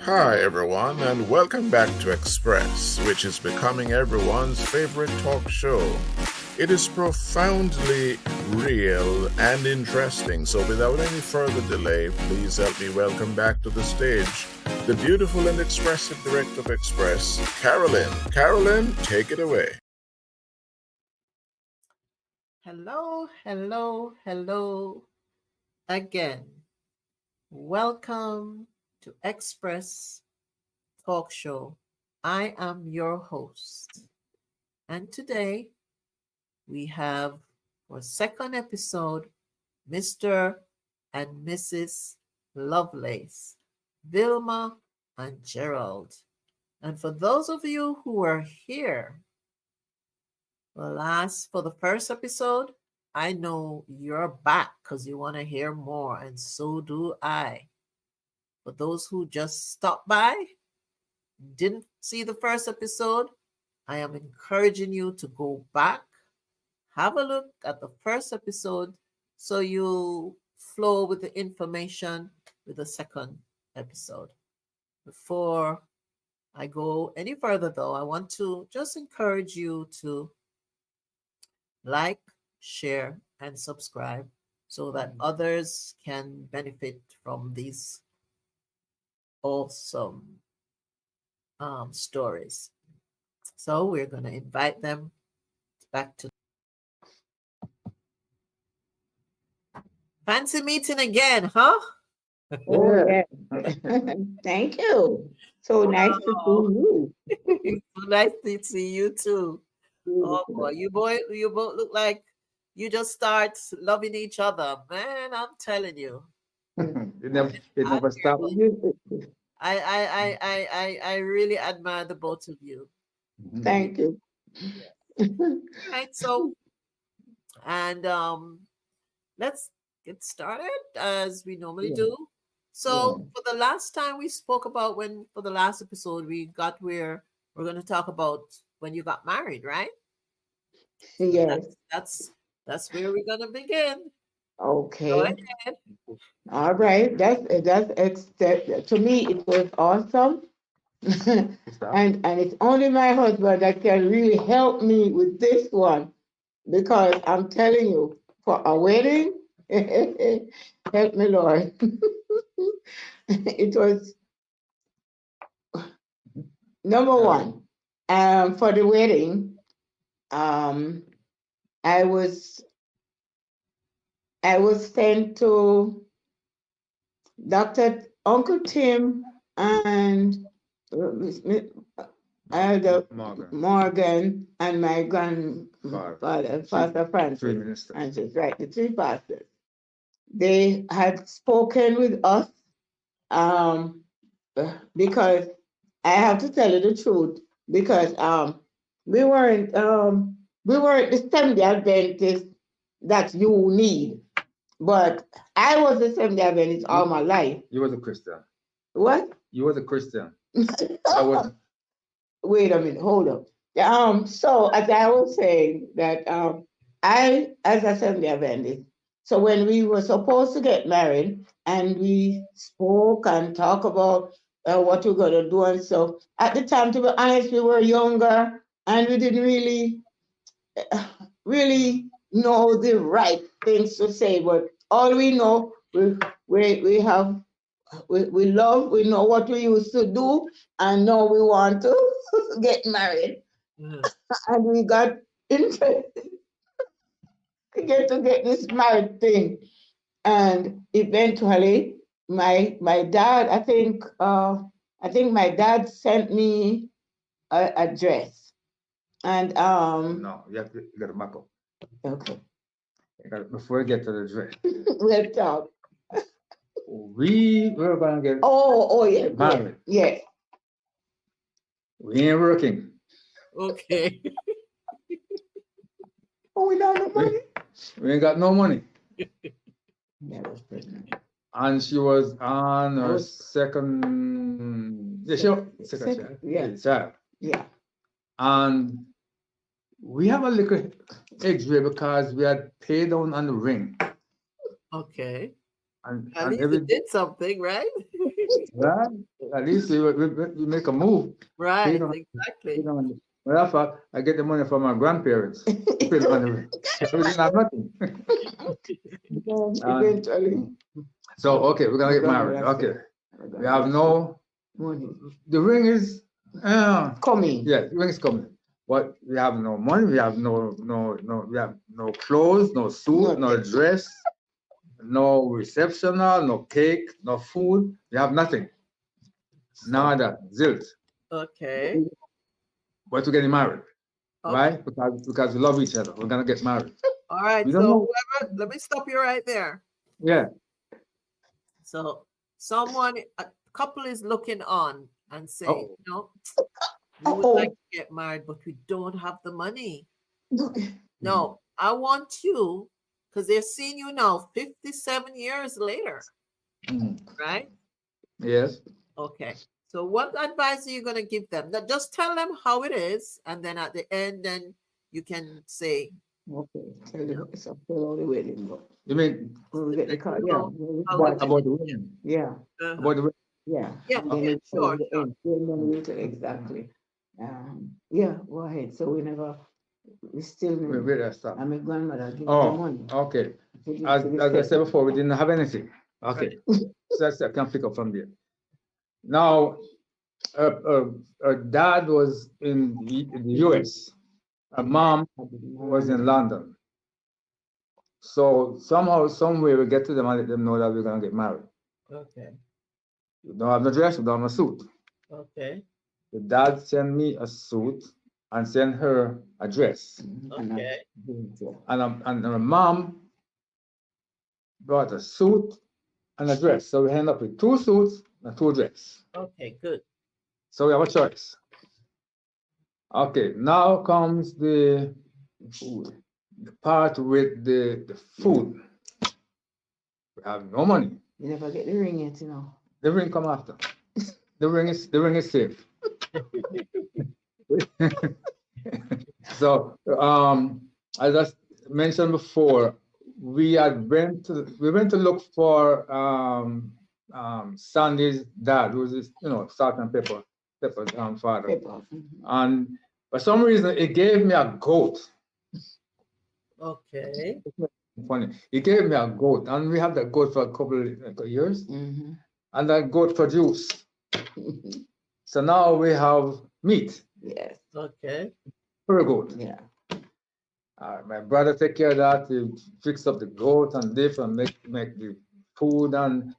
Hi, everyone, and welcome back to Express, which is becoming everyone's favorite talk show. It is profoundly real and interesting, so without any further delay, please help me welcome back to the stage the beautiful and expressive director of Express, Carolyn. Carolyn, take it away. Hello, hello, hello again. Welcome to Express Talk Show. I am your host, and today we have for second episode Mr. and Mrs. Lovelace, Velma and Gerald. And for those of you who are here for the first episode, I know you're back because you want to hear more, and so do I. For those who just stopped by, didn't see the first episode, I am encouraging you to go back, have a look at the first episode so you flow with the information with the second episode. Before I go any further, though, I want to just encourage you to like, share, and subscribe so that others can benefit from these awesome stories. So we're going to invite them back to fancy meeting again, huh? Oh, Yeah. yeah. Thank you. So nice to see Oh, you. so nice to see you too. Oh boy, Beautiful. you both look like you just start loving each other, man. I'm telling you, It never stopped. You- I really admire the both of you. Really, Thank you. yeah. Right. So, and let's get started as we normally Yeah, do. yeah. So, for the last time we spoke about for the last episode, we got where we're going to talk about when you got married, right? So Yes. that's where we're going to begin. Go Okay. ahead. All right. To me it was awesome. Stop. And it's only my husband that can really help me with this one because I'm telling you, for a wedding, help me, Lord. It was number one. For the wedding, um, I was I was sent to Dr. Uncle Tim and Elder Morgan. Morgan and my grandfather, Pastor Francis. Three ministers. Francis, right, the three pastors. They had spoken with us um, because I have to tell you the truth because we weren't um, we weren't the Seventh Day Adventist that you need, but I was a Seventh Day Adventist all my life. You was a Christian. What? You was a Christian. I was. Wait a minute, hold up. So as I was saying that I, as a Seventh Day Adventist, so when we were supposed to get married and we spoke and talk about what we're gonna do and so at the time, to be honest, we were younger and we didn't really know the right things to say. But all we know, we have we love, we know what we used to do, and now we want to get married. Mhm. And we got interested to get this married thing. And eventually, my dad, I think my dad sent me a dress. And No, you got to back up. okay, Before you get to the dress, we'll talk. we were gonna get Oh, yeah, married. yeah. We ain't working. Okay. Oh, we don't have We, money. we ain't got no money. That was pregnant. And she was on I her was second. Yeah, she was second second, child. yeah. Child. Yeah. And we have a little extra because we had paid down on the ring. Okay. And At and least it every did something, right? Right? At least we make a move. Right, You exactly. know, matter of fact, I get the money from my grandparents. We didn't have nothing. Eventually. So okay, we're gonna get married. Okay, we have no. money The ring is coming. yeah, the ring is coming. But we have no money. We have we have no clothes, no suit, no dress, no reception, no cake, no food. We have nothing. Nada, zilt. Okay. But we're getting married, Okay. right? Because we love each other. We're gonna get married. All right. We don't So know. whoever, let me stop you right there. Yeah. So someone, a couple is looking on and saying, Oh. no, we would like to get married, but we don't have the money. No, I want you, because they're seeing you now 57 years later, right? Yes. Okay. So what advice are you going to give them? Now, just tell them how it is, and then at the end, then you can say. Okay. Tell them it's a full the wedding. You mean When we get the card, know, about the ring? yeah. About the ring? Yeah. Yeah, And then yeah, it's sure, the sure. end. Then we tell exactly. Yeah, go ahead. So we still Where did I stop? and my grandmother give me the Oh, money. okay. To the- As to the I said second. before, we didn't have anything. Okay. So I can pick up from there. Now, her dad was in the US. Her mom was in London. So somehow, some way, we get to them and let them know that we're gonna get married. Okay. We don't have no dress, we don't have a suit. Okay. The dad sent me a suit and sent her a dress. Okay. And her mom brought a suit and a dress. So we end up with 2 suits and 2 dresses. Okay, good. So we have a choice. Okay, now comes the part with the food. We have no money. You never get the ring yet, you know. The ring come after. The ring is safe. So as I mentioned before, we went to look for Sandy's dad, who was salt and pepper father. Paper. And for some reason, he gave me a goat. Okay. Funny. He gave me a goat, and we had that goat for a couple of years, and that goat produced. So now we have meat Yes. Okay. for a goat. Yeah. My brother take care of that. He fix up the goat and this and make the food, and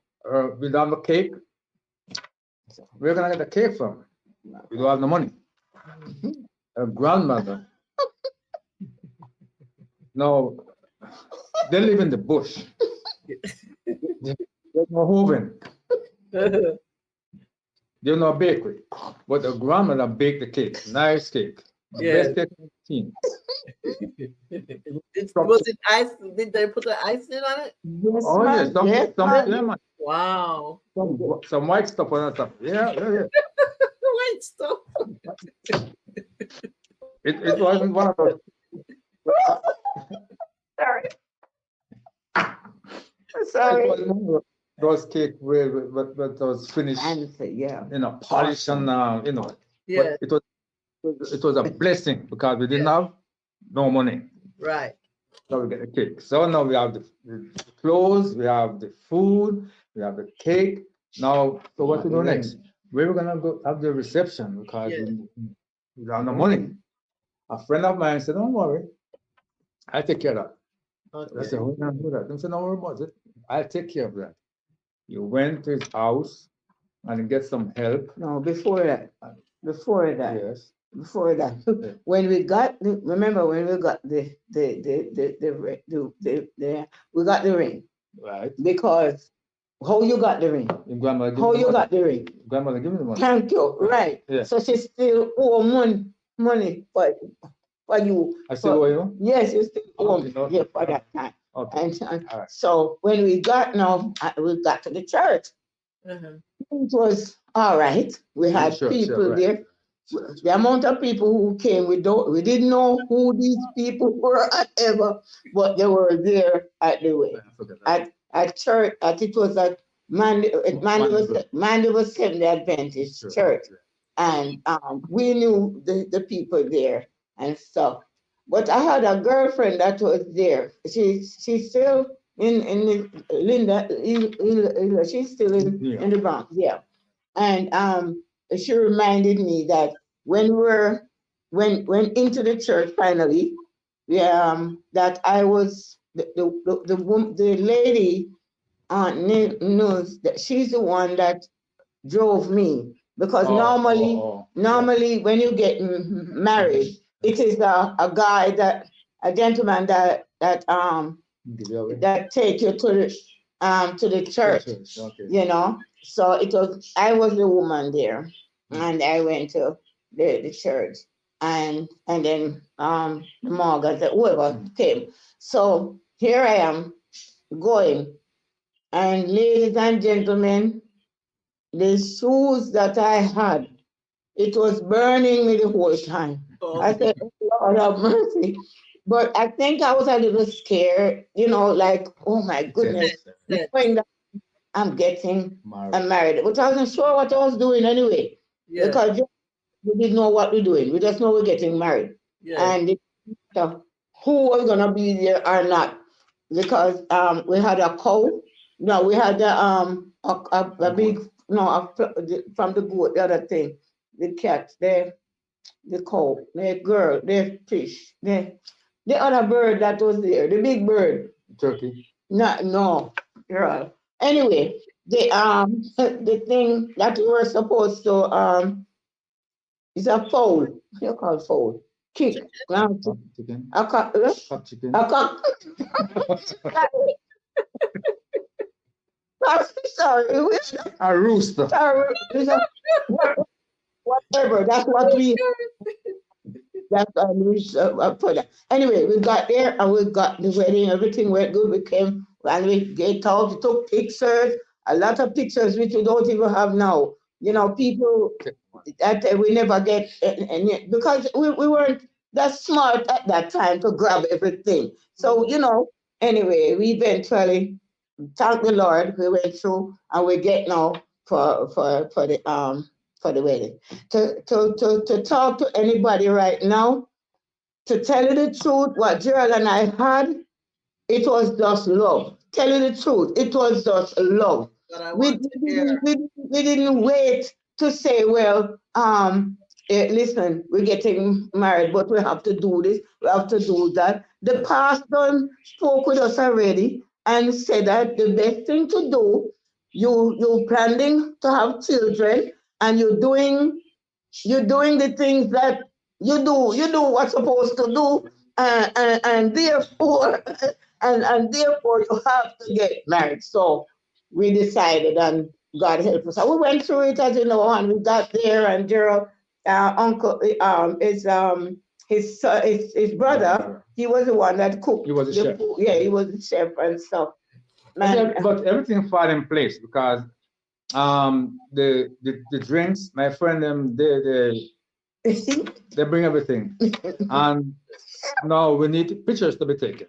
we don't have a cake. Where can I get the cake from? We don't have no money. Her grandmother. No, they live in the bush. There's no oven. There's no bakery. But the grandmother baked the cake. Nice cake. The Yes. best cake I've seen. Was it ice? Did they put the icing on it? Yes, Oh yes, yes, yeah, man. Wow. Some white stuff on top. Yeah. Wait, stop. It wasn't one of those. Sorry. It Sorry. wasn't one of those cake where but was finished, Yeah. polished and Yeah. But it was a blessing because we didn't have no money. Right. So we get the cake. So now we have the clothes, we have the food, we have the cake. Now, so what we do next? We're gonna go have the reception because we have no money. A friend of mine said, "Don't worry, I'll take care of that." I said, "Who can do that?" He said, "Don't worry about it. I'll take care of that." You went to his house and get some help. No, before that. Yes. Before that, when we got remember when we got we got the ring Right. because how you got the ring? Your grandmother give How me you the money. got the ring? Grandmother give me the money. Thank you. Right. Yeah. So she still owe money for you. I still owe you? Yes, you still owe me. Okay. Yeah, for that time. Okay. And All right. so when we got we got to the church. It was all right. We had people right. there. The amount of people who came, we didn't know who these people were ever, but they were there at the way. I forgot that. At church, it was at Mandy was Seventh Adventist Church, and we knew the people there and stuff. But I had a girlfriend that was there. She's still in Linda. She's still in the Bronx. Yeah, and she reminded me that when when into the church finally, yeah, that I was the lady knows that she's the one that drove me, because normally when you get married, it is a guy a gentleman that take you to the church, you know. So I was the woman there, and I went to the church, and then Morgan, whoever came. So here I am going, and ladies and gentlemen, the shoes that I had, it was burning me the whole time. I said, "Oh, Lord have mercy." But I think I was a little scared, like, oh my goodness, knowing that I'm getting married. But I wasn't sure what I was doing anyway, because we didn't know what we're doing. We just know we're getting married. And it didn't matter who was going to be there or not, because we had a cow. No, we had a big, no, from the goat, the other thing, the cat, the cow, the girl, the fish, the other bird that was there, the big bird. Turkey. No, girl. Anyway, the thing that we were supposed to is a fowl. What do you call fowl? Kick. Chicken. A cock. Chicken. A cock. Sorry. A rooster. Sorry. Whatever. That's what we. That's for that. Anyway, we got there and we got the wedding. Everything went good. We came and we get out. We took pictures. A lot of pictures which we don't even have now. People that we never get, and because we weren't that smart at that time to grab everything. So anyway, we eventually, thank the Lord, we went through and we get now for the wedding. To talk to anybody right now, to tell you the truth, what Gerald and I had, it was just love. Tell you the truth, it was just love. We didn't wait to say, well, listen, we're getting married, but we have to do this, we have to do that. The pastor spoke with us already and said that the best thing to do, you planning to have children, and you're doing the things that you do what's supposed to do, and therefore therefore you have to get married. So we decided, and God help us. So we went through it, as you know, and we got there, and Gerald, uncle, his brother, he was the one that cooked. He was the chef. Food. Yeah, he was the chef and stuff. But everything fell in place, because the drinks, my friend, they bring everything, and now we need pictures to be taken.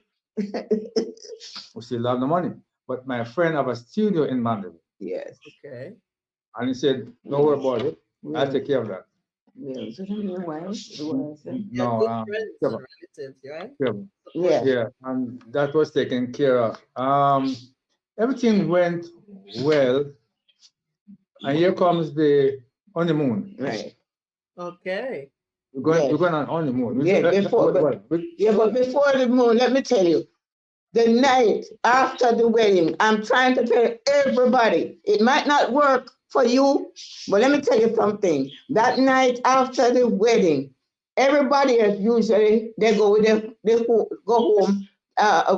We still have the money, but my friend have a studio in Mandeville. Yes. Okay. And he said, "Don't worry about it. I'll take care of that." Yeah. Your wife? No, Friends and relatives, right? Yeah, and that was taken care of. Everything went well, and here comes the honeymoon. Right. Okay. We're going on honeymoon. But before the moon, let me tell you, the night after the wedding, I'm trying to tell everybody, it might not work for you, but let me tell you something. That night after the wedding, everybody else usually they go home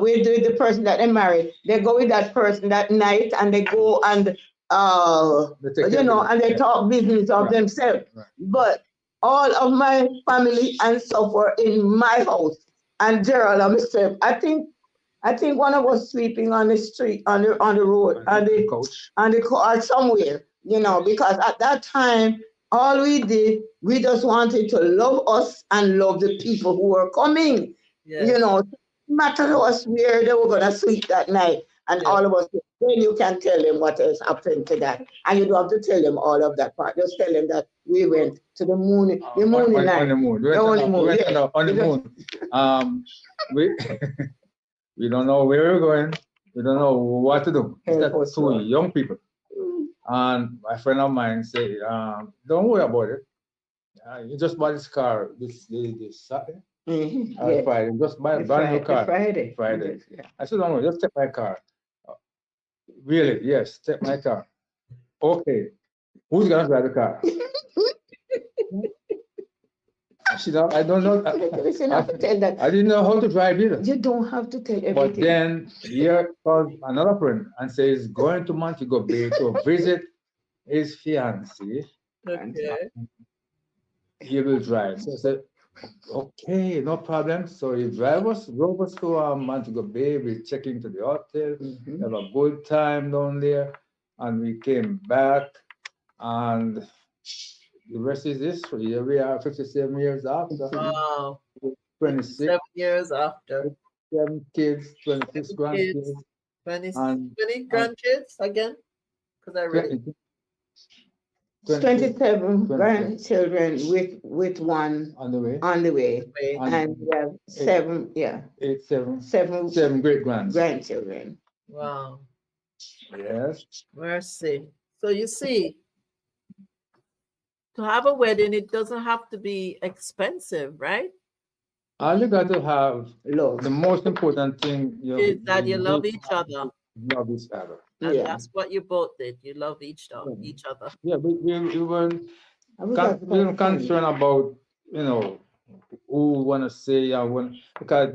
with the person that they married. They go with that person that night, and they go and and they talk business of themselves. Right. But all of my family and so forth in my house, and Gerald and myself, I think one of us sleeping on the street, on the road, on the coach, or somewhere, because at that time, all we did, we just wanted to love us and love the people who were coming. Yes. No matter to us where they were gonna sleep that night, and all of us then you can tell them what has happened to that. And you don't have to tell them all of that part. Just tell them that we went to the moon, the moon on night. the moon. We The went honeymoon, on yeah. the honeymoon. We we don't know where we're going. We don't know what to do. It's Help that us, two Lord. young people. And a friend of mine said, don't worry about it. You just bought this car this Saturday or Yes. Friday. Just buy a brand new car. Friday. Friday. Yeah. I said, don't worry, just take my car. Really? Yes, take my car. Okay. Who's gonna drive the car? I don't know. Listen, I have to tell that. I didn't know how to drive either. You don't have to tell everything. But then here comes another friend and says going to Montego Bay to visit his fiancée. Okay. He will drive. So I said, okay, no problem. So he drove us to Montego Bay. We checked into the hotel, have a good time down there, and we came back. And the rest is history. Here we are 57 years after. Wow. 26. 7 years after. 7 kids, 26 Kids, grandkids. 20 grandkids again? Because I read it. 27 grandchildren with one on the way. And we have seven great grandchildren. Wow. Yes. Mercy. So you see, to have a wedding, it doesn't have to be expensive, right? All you got to have love. The most important thing is that you love each other. Love each other. And that's what you both did. You love each other. Yeah, we weren't concerned about, who want to say because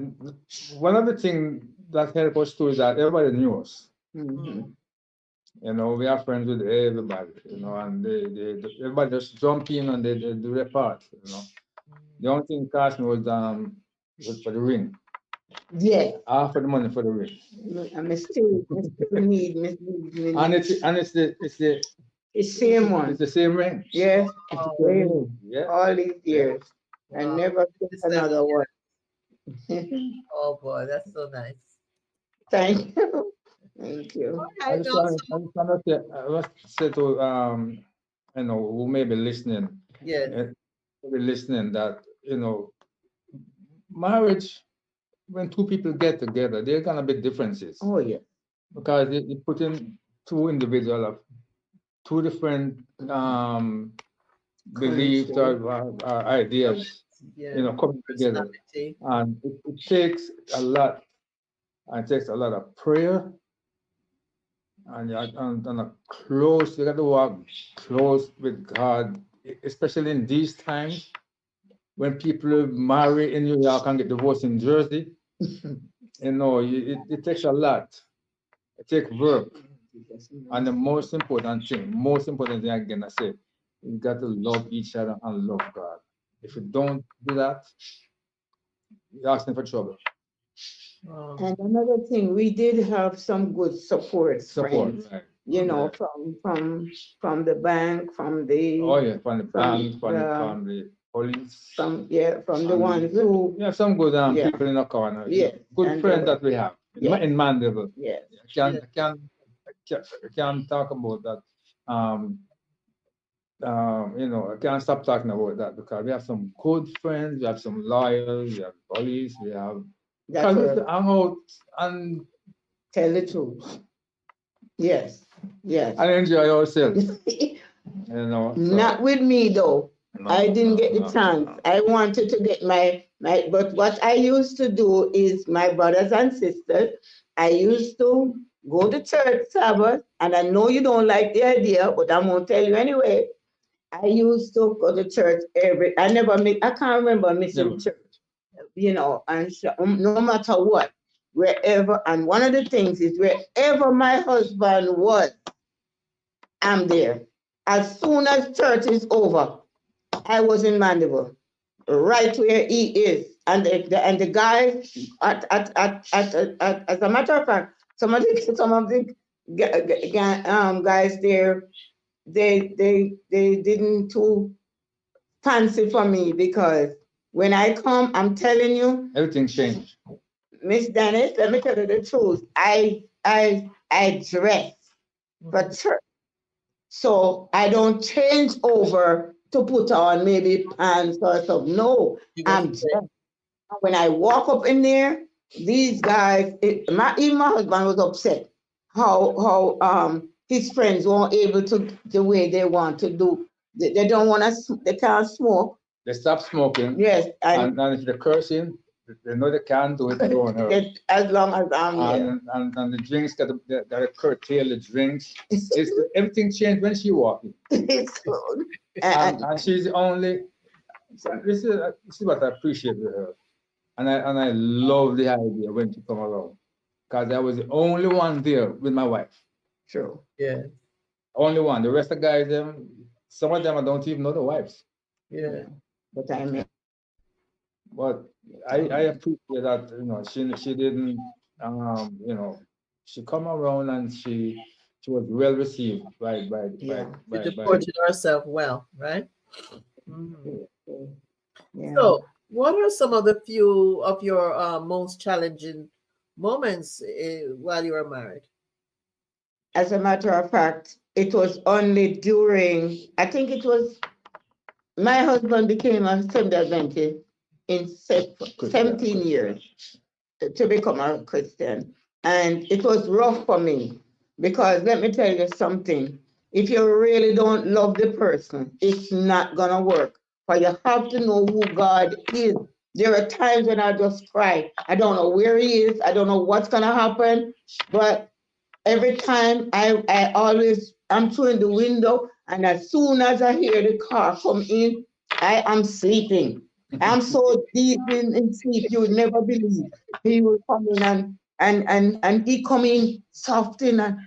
one of the things that helped us too is that everybody knew us. We are friends with everybody, and they everybody just jump in and they do their part, The only thing cost me was for the ring. Yeah. Half of the money for the ring. I still need. And it's the same one. It's the same ring. Yes. Yeah. All these years. Wow. I never took another one. Oh boy, that's so nice. Thank you. Thank you. I just want to say to who may be listening. Yeah. Be listening that marriage, when two people get together, there are gonna be differences. Oh yeah. Because you put in two individuals of two different beliefs or ideas, coming together, and it takes a lot. It takes a lot of prayer, and a close. You got to walk close with God, especially in these times when people marry in New York and get divorced in Jersey. It takes a lot. It takes work. And the most important thing again, I say, you got to love each other and love God. If you don't do that, you're asking for trouble. And another thing, we did have some good support friends, right. From the bank, from the from the bank, from the police, from the ones who some good people in the corner. Yeah, good friends that we have in Mandeville. Yes, I can't talk about that. I can't stop talking about that because we have some good friends, we have some lawyers, we have police, we have. Because we hang out and tell the truth. Yes. And enjoy ourselves. Not with me though. No, I didn't get the chance. No. I wanted to get but what I used to do is my brothers and sisters, I used to go to church Sabbath, and I know you don't like the idea, but I'm gonna tell you anyway. I used to go to church I can't remember missing church. And so, no matter what, wherever, and one of the things is wherever my husband was, I'm there. As soon as church is over, I was in Mandeville, right where he is, and the guys as a matter of fact, some of the guys there, they didn't too fancy for me because when I come, I'm telling you, everything changed. Miss Dennis, let me tell you the truth. I I dress for church. So I don't change over to put on maybe pants or something. No, You go I'm to dressed. bed. When I walk up in there, these guys, even my husband was upset how his friends weren't able to the way they want to do. They don't want to. They can't smoke. They stop smoking. Yes, And if they're cursing, they know they can't do it. They don't know. as long as I'm here. And the drinks that curtail the drinks. Everything changed when she walked in. It's good. And she's the only. This is what I appreciate with her, and I love the idea when she come around, because I was the only one there with my wife. True. Yeah. Only one. The rest of the guys, some of them I don't even know the wives. Yeah. But I mean, But I appreciate that, she didn't, she come around and she was well received Yeah. You deported herself well, right? yeah. So, what are some of the few of your most challenging moments while you were married? As a matter of fact, it was only during, I think it was, my husband became a Seventh Adventist in 17 years to become a Christian. And it was rough for me because let me tell you something. If you really don't love the person, it's not going to work. But you have to know who God is. There are times when I just cry. I don't know where he is. I don't know what's going to happen. But every time I'm through the window, and as soon as I hear the car come in, I am sleeping. I'm so deep in sleep, you would never believe. He will come in and he come in soft in and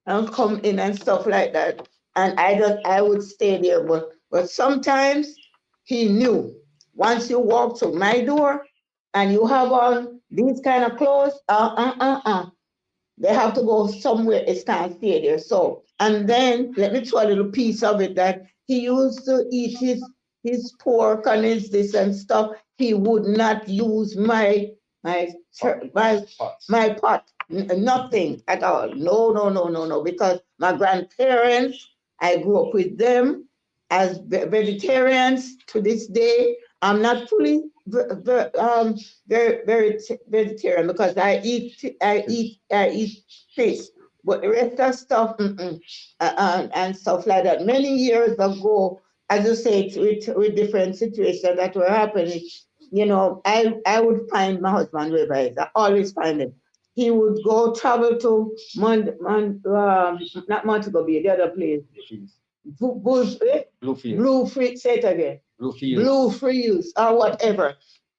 and come in and stuff like that. And I would stay there. But sometimes he knew once you walk through my door and you have on these kind of clothes, they have to go somewhere. It can't stay there. So, and then let me tell a little piece of it that he used to eat his pork and his this and stuff. He would not use my pot. Nothing at all. No. Because my grandparents, I grew up with them as vegetarians to this day. I'm not fully very vegetarian because I eat fish, but the rest of stuff and stuff like that. Many years ago, as you say, with different situations that were happening, I would find my husband wherever he is. I always find him. He would go travel to not Montego Bay, the other place. Bluefields, say it again. Bluefields or whatever.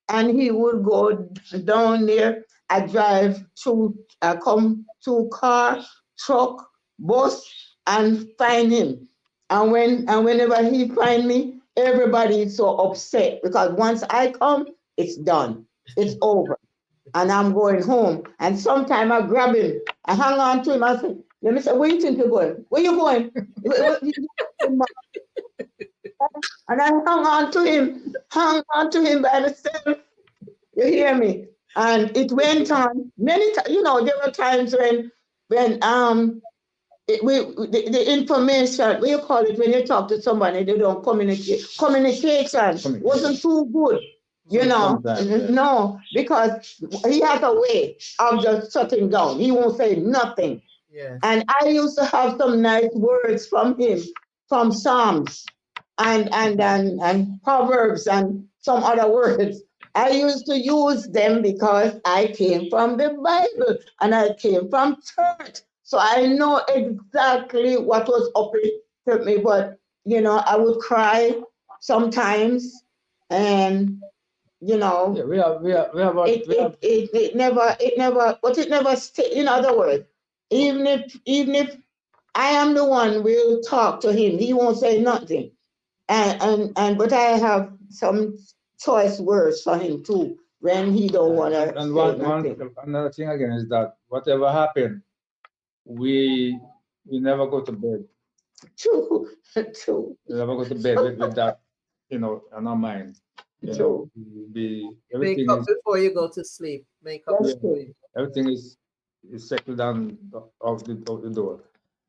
And he would go down there. I drive through, I come to car, truck, bus, and find him. And whenever he find me, everybody is so upset because once I come, it's done. It's over. And I'm going home. And sometime I grab him, I hang on to him, I say, let me say, where you think you're going? Where you going? And I hung on to him by myself. You hear me? And it went on many times. There were times when the information, what you call it, when you talk to somebody, they don't communicate. Communication wasn't too good. No, because he has a way of just shutting down. He won't say nothing. Yes. And I used to have some nice words from him, from Psalms and Proverbs and some other words. I used to use them because I came from the Bible and I came from church. So I know exactly what was up with me. But, I would cry sometimes and, Yeah, it never stayed. In other words, even if I am the one will talk to him, he won't say nothing. But I have some choice words for him too when he don't want to. And another thing again is that whatever happened, we never go to bed. True. We never go to bed with that, on our mind. True. Make up before you go to sleep. Make up. That's true. Everything is is settled down of the door.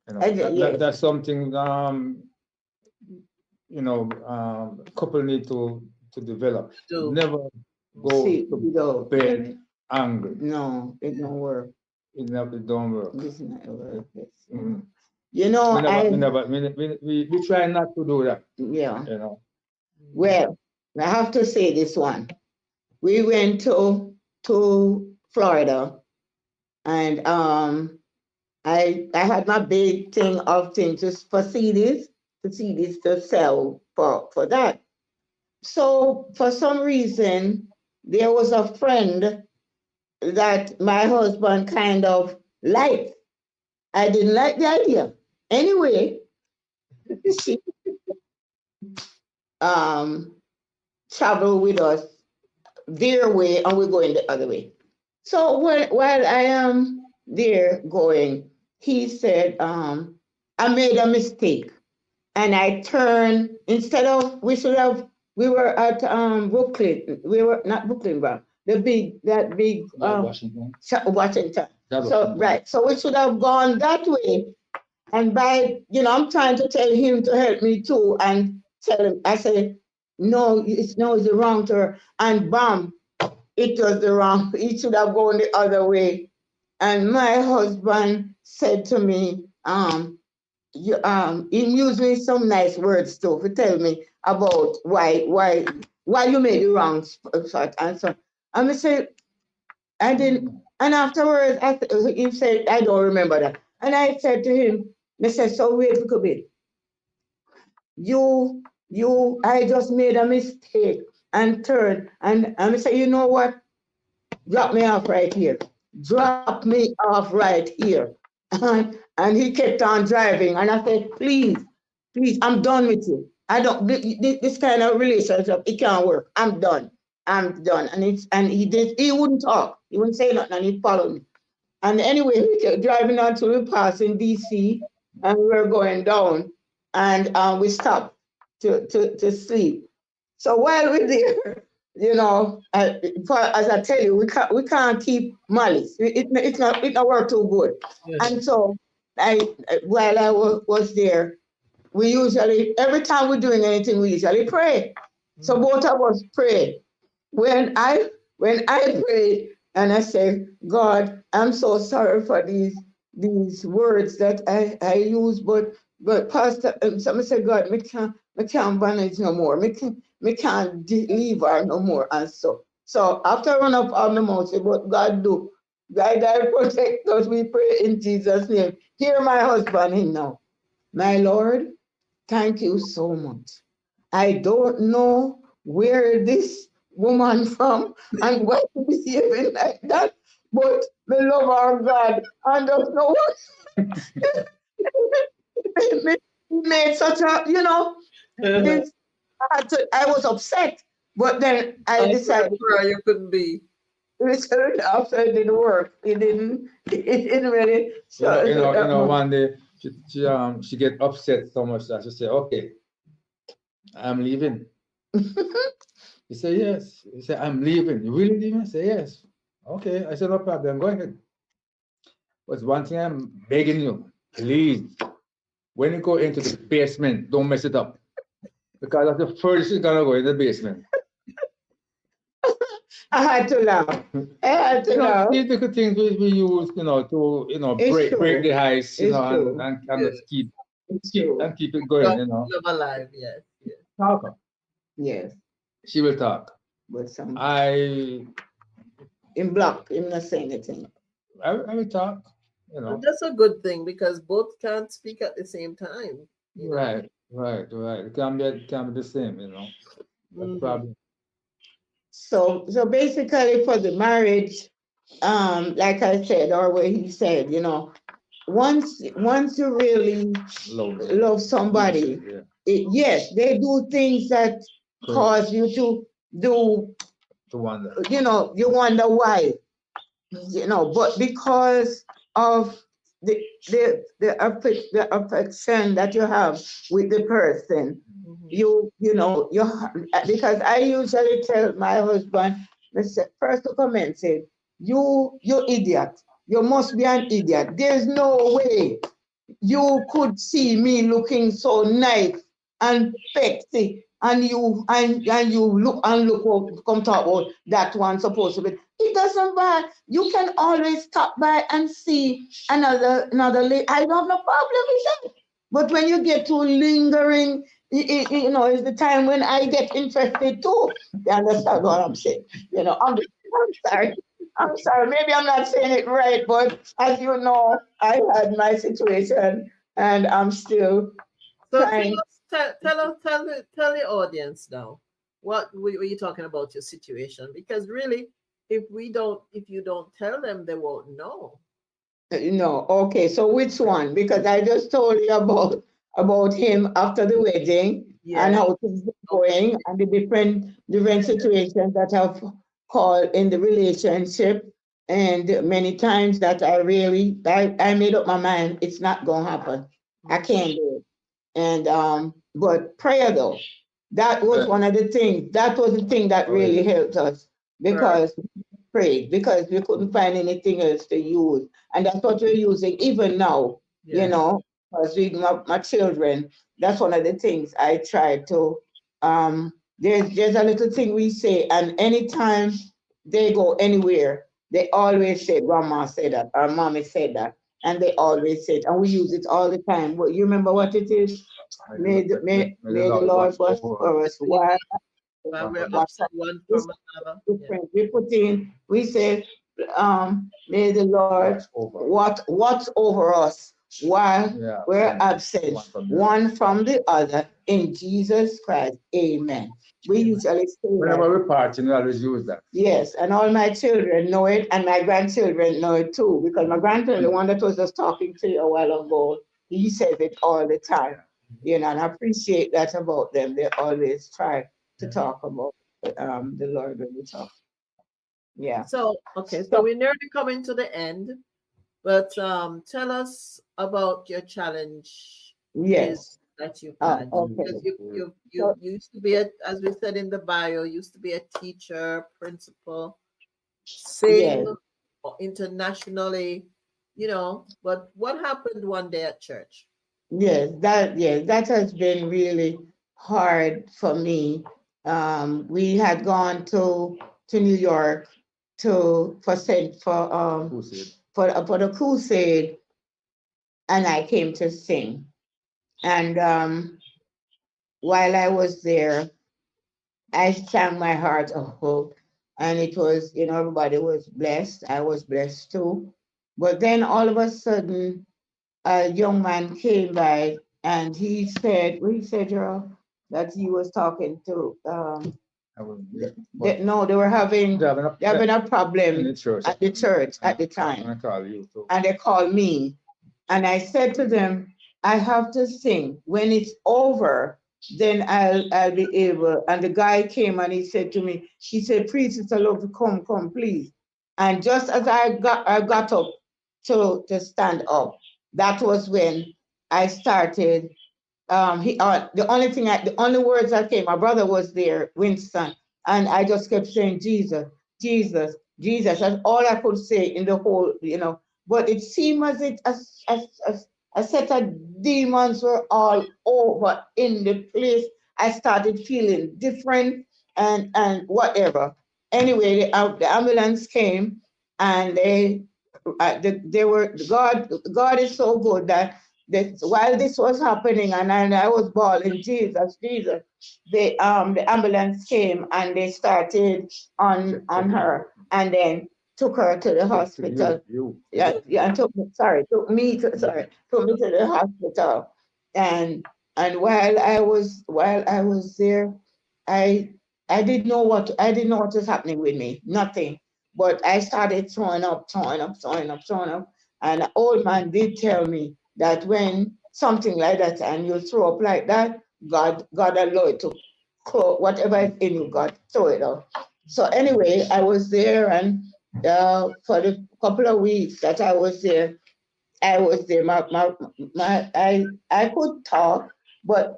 You know, Yes. that's something couple need to develop. Do. Never go See, to you know, bed angry. no, it don't work. It don't work. It's not work. Mm. You know, We try not to do that. yeah. You know. Well, I have to say this one. We went to Florida, and I had my big thing of things just for CDs, to sell for that. So for some reason, there was a friend that my husband kind of liked. I didn't like the idea. Anyway, she um traveled with us their way and we're going the other way. So while I am there going, he said, I made a mistake and I turned instead of we were at Brooklyn. We were not Brooklyn, but that big Washington. Washington. That So Washington. right. So we should have gone that way. And by I'm trying to tell him to help me too, and tell him I said, no, it's the wrong turn. And bam, it was the wrong. He should have gone the other way. And my husband said to me, he used me some nice words too to tell me about why you made the wrong shot and so. And I said, I didn't. And afterwards, he said, I don't remember that. And I said to him, I said, so wait a little bit. I just made a mistake and turned. And I said, you know what? Drop me off right here. Drop me off right here. And he kept on driving. And I said, please, I'm done with you. I don't, this kind of relationship, it can't work. I'm done. And he wouldn't talk. He wouldn't say nothing and he followed me. And anyway, we kept driving until we passed in DC and we were going down and we stopped to sleep. So while we're there, as I tell you, we can't keep malice. It's not work too good. Yes. And so while I was there, we usually every time we're doing anything, we usually pray. So both of us pray. When I pray and I say, God, I'm so sorry for these words that I use, but Pastor, somebody said, God, me can't manage no more. Me can't leave her no more. And so after I run up on the mouth, say, what God do? God, I protect us. We pray in Jesus' name. Hear my husband in now. My Lord, thank you so much. I don't know where this woman from and why she behaving like that, but me love our God and don't know what made such a this I was upset, but then I decided You couldn't be. after it didn't work. It didn't really. One day she get upset so much that she say, okay, I'm leaving. He said, yes. He said, I'm leaving. You really leaving? I said, yes. Okay. I said, no problem. Go ahead. But one thing I'm begging you, please, when you go into the basement, don't mess it up. Because that's the first thing gonna go in the basement. I had to laugh. These little things we use, to break the ice, and just keep it going, Love alive, yes. Talk. Yes. She will talk. But I block him not saying anything. I will talk, But that's a good thing because both can't speak at the same time. Right. It can be the same, That's the problem. So basically for the marriage, like I said, or what he said, once you really love somebody, yes, they do things that cause you to wonder. You wonder why. But because of the affection that you have with the person, you because I usually tell my husband, first to come and say, you idiot. You must be an idiot. There's no way you could see me looking so nice and sexy, and you look come talk about that one supposed to be. It doesn't matter. You can always stop by and see another lady. I don't have no problem with that. But when you get to lingering, it's the time when I get interested too. You understand what I'm saying? I'm sorry. I'm sorry. Maybe I'm not saying it right, but as you know, I had my situation, and I'm still So trying. tell the audience now what were you talking about your situation? Because really, if you don't tell them, they won't know. No, okay. So which one? Because I just told you about him after the wedding and Yeah. how things been Okay. going and the different situations that have called in the relationship, and many times that I made up my mind it's not gonna happen. I can't do it. And but prayer though, that was one of the things. That was the thing that really helped us Prayer. because prayed because we couldn't find anything else to use. And that's what we're using even now, Yeah. because with my children, that's one of the things I try to there's a little thing we say, and anytime they go anywhere, they always say, Grandma said that, or Mommy said that. And they always say it, and we use it all the time. Well, you remember what it is? May the Lord watch over us. While we're Watch upset one this from another. Yeah. different. We say, may the Lord watch over us while we're absent, one from the other, in Jesus Christ. Amen. We usually say that. Whenever we party, we always use that. Yes, and all my children know it, and my grandchildren know it too, because my grandson, the one that was just talking to you a while ago, he says it all the time. And I appreciate that about them. They always try to talk about the Lord when we talk. Yeah. So okay, so So we're nearly coming to the end, but tell us about your challenge is yes. that you've Oh, had. Because okay. you So used to be as we said in the bio, used to be a teacher, principal, sing yes, internationally, but what happened one day at church? that has been really hard for me. We had gone to New York to for Saint Crusade. for the crusade, and I came to sing. And while I was there, I sang my heart out, and it was, everybody was blessed. I was blessed too. But then all of a sudden, a young man came by, and he said, Gerald, that he was talking to, I was, no, they were having, a in problem the church. at the church at the I'm time. gonna call you too. And they called me, and I said to them, I have to sing. When it's over, then I'll be able. And the guy came and he said to me, he said, please, Sister Love, come, please. And just as I got up to stand up, that was when I started. The only words that came, my brother was there, Winston, and I just kept saying, Jesus, Jesus, Jesus. That's all I could say in the whole. But it seemed as if a set of demons were all over in the place. I started feeling different and whatever. Anyway, the ambulance came, and they were God is so good that while this was happening, and I was bawling, Jesus, Jesus, the ambulance came and they started on her, and then took her to the hospital. Yeah, yeah, and took me to the hospital, and while I was there, I I didn't know what was happening with me, nothing. But I started throwing up, throwing up, throwing up, throwing up. And an old man did tell me that when something like that and you throw up like that, God allow it to whatever is in you, God throw it out. So anyway, I was there, and for the couple of weeks that I was there. I could talk, but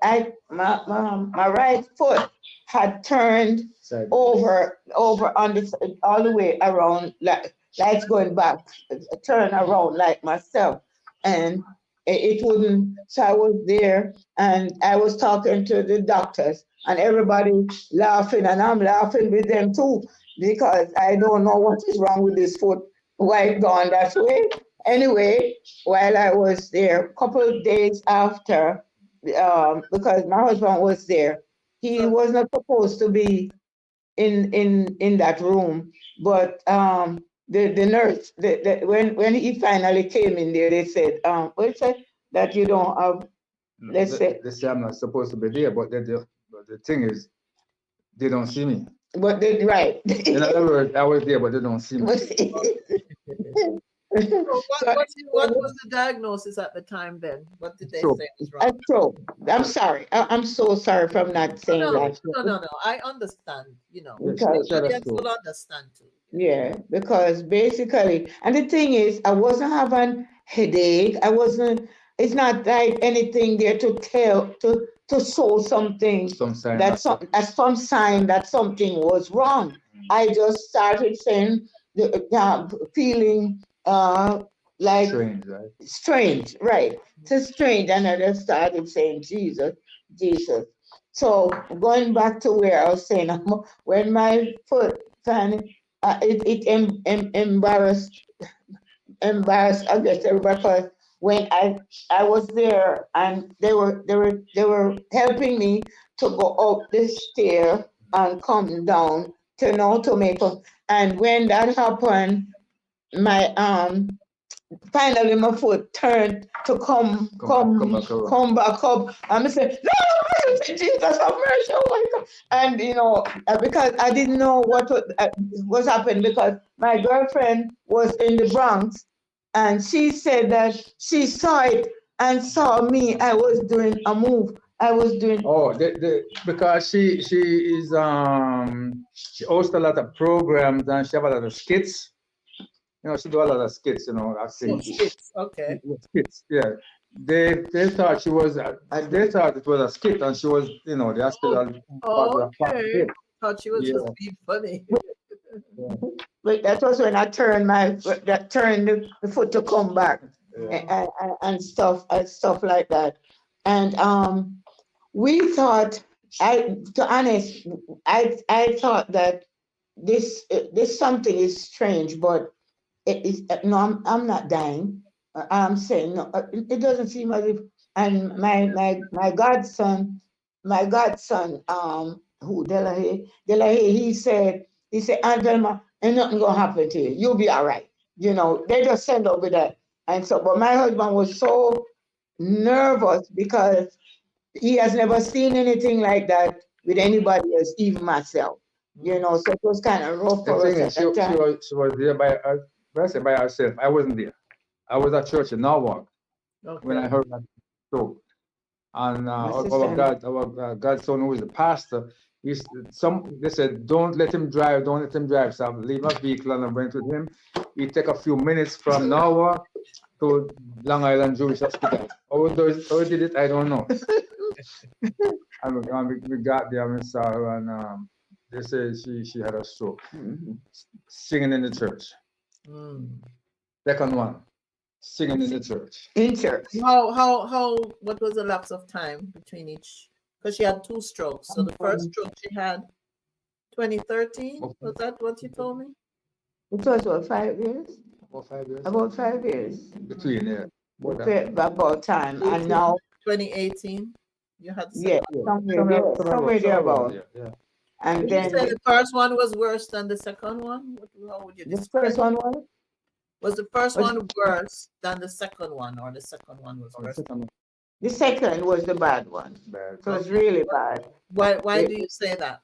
my right foot had turned over on this all the way around. Like lights going back, turn around like myself, and it wouldn't. So I was there, and I was talking to the doctors, and everybody laughing, and I'm laughing with them too, because I don't know what is wrong with this foot, why it gone that way. Anyway, while I was there, a couple of days after, because my husband was there, he So, was not supposed to be in that room, but the nurse, when he finally came in there, they said, what is it that you don't have, let's say, They say I'm not supposed to be there, but but the thing is, they don't see me. but they, right. In other words, I was there, but they don't see me. so So what was the diagnosis at the time then? What did they So say was I wrong? so I'm sorry. I'm so sorry for not No, saying no, that, no. I understand, because she had a audience stroke. will understand too. yeah, because basically, and the thing is, I wasn't having headache. I wasn't. It's not like anything there to tell to show something Some sign that some sign that something was wrong. I just started saying feeling like strange, right? strange, right? So strange, and I just started saying Jesus, Jesus. So going back to where I was saying, when my foot finally, embarrassed, I guess everybody, because when I was there, and they were helping me to go up the stair and come down to make up. And when that happened, my finally my foot turned to Come back around. come back up. I'm saying, no, Jesus have mercy, oh my God. And because I didn't know what was happening, because my girlfriend was in the Bronx, and she said that she saw it and saw me. I was doing a move. I was doing. Oh, because she is she hosts a lot of programs and she have a lot of skits. She do a lot of skits. I Oh, think skits. Okay. skits. Yeah, they thought she was. They thought it was a skit, and she was. The hospital part of Okay. it. Thought she was Yeah. just being funny. Yeah. But that was when I turned the foot to come back, Yeah. and stuff like that. And we thought, to honest, I thought that this something is strange, but it is no, I'm not dying. I'm saying no. It doesn't seem as if. And my godson, who Delahaye, he said, Aunt Velma, ain't nothing gonna happen to you. You'll be all right. They just send over that. And so, but my husband was so nervous, because he has never seen anything like that with anybody else, even myself. So it was kind of rough The for thing us is, at that time. she was there when I say by herself. I wasn't there. I was at church in Norwalk when I Okay. heard that stroke. And My our sister and our godson, who is the pastor, they said, don't let him drive, don't let him drive. So I leave my vehicle and I went with him. He take a few minutes from Norwalk to Long Island Jewish Hospital. How he did it, I don't know. And we got there and we saw her, and they said she had a stroke. Mhm. Singing in the church. Mm. Second one, singing in the church. In church. What was the lapse of time between each? Because she had two strokes. So the first stroke she had 2013. Okay. Was that what you told me? It was what, 5 years? About 5 years. About 5 years. Between, yeah. More than- About time. And now, 2018. You had the yeah, second somewhere there about. Yeah. And Would you then say the first one was worse than the second one? How would you the describe first it? one was Was the first Was- one worse than the second one, or the second one was Oh, the worse? second one, the second was the bad one. bad. It was really bad. Why It- do you say that?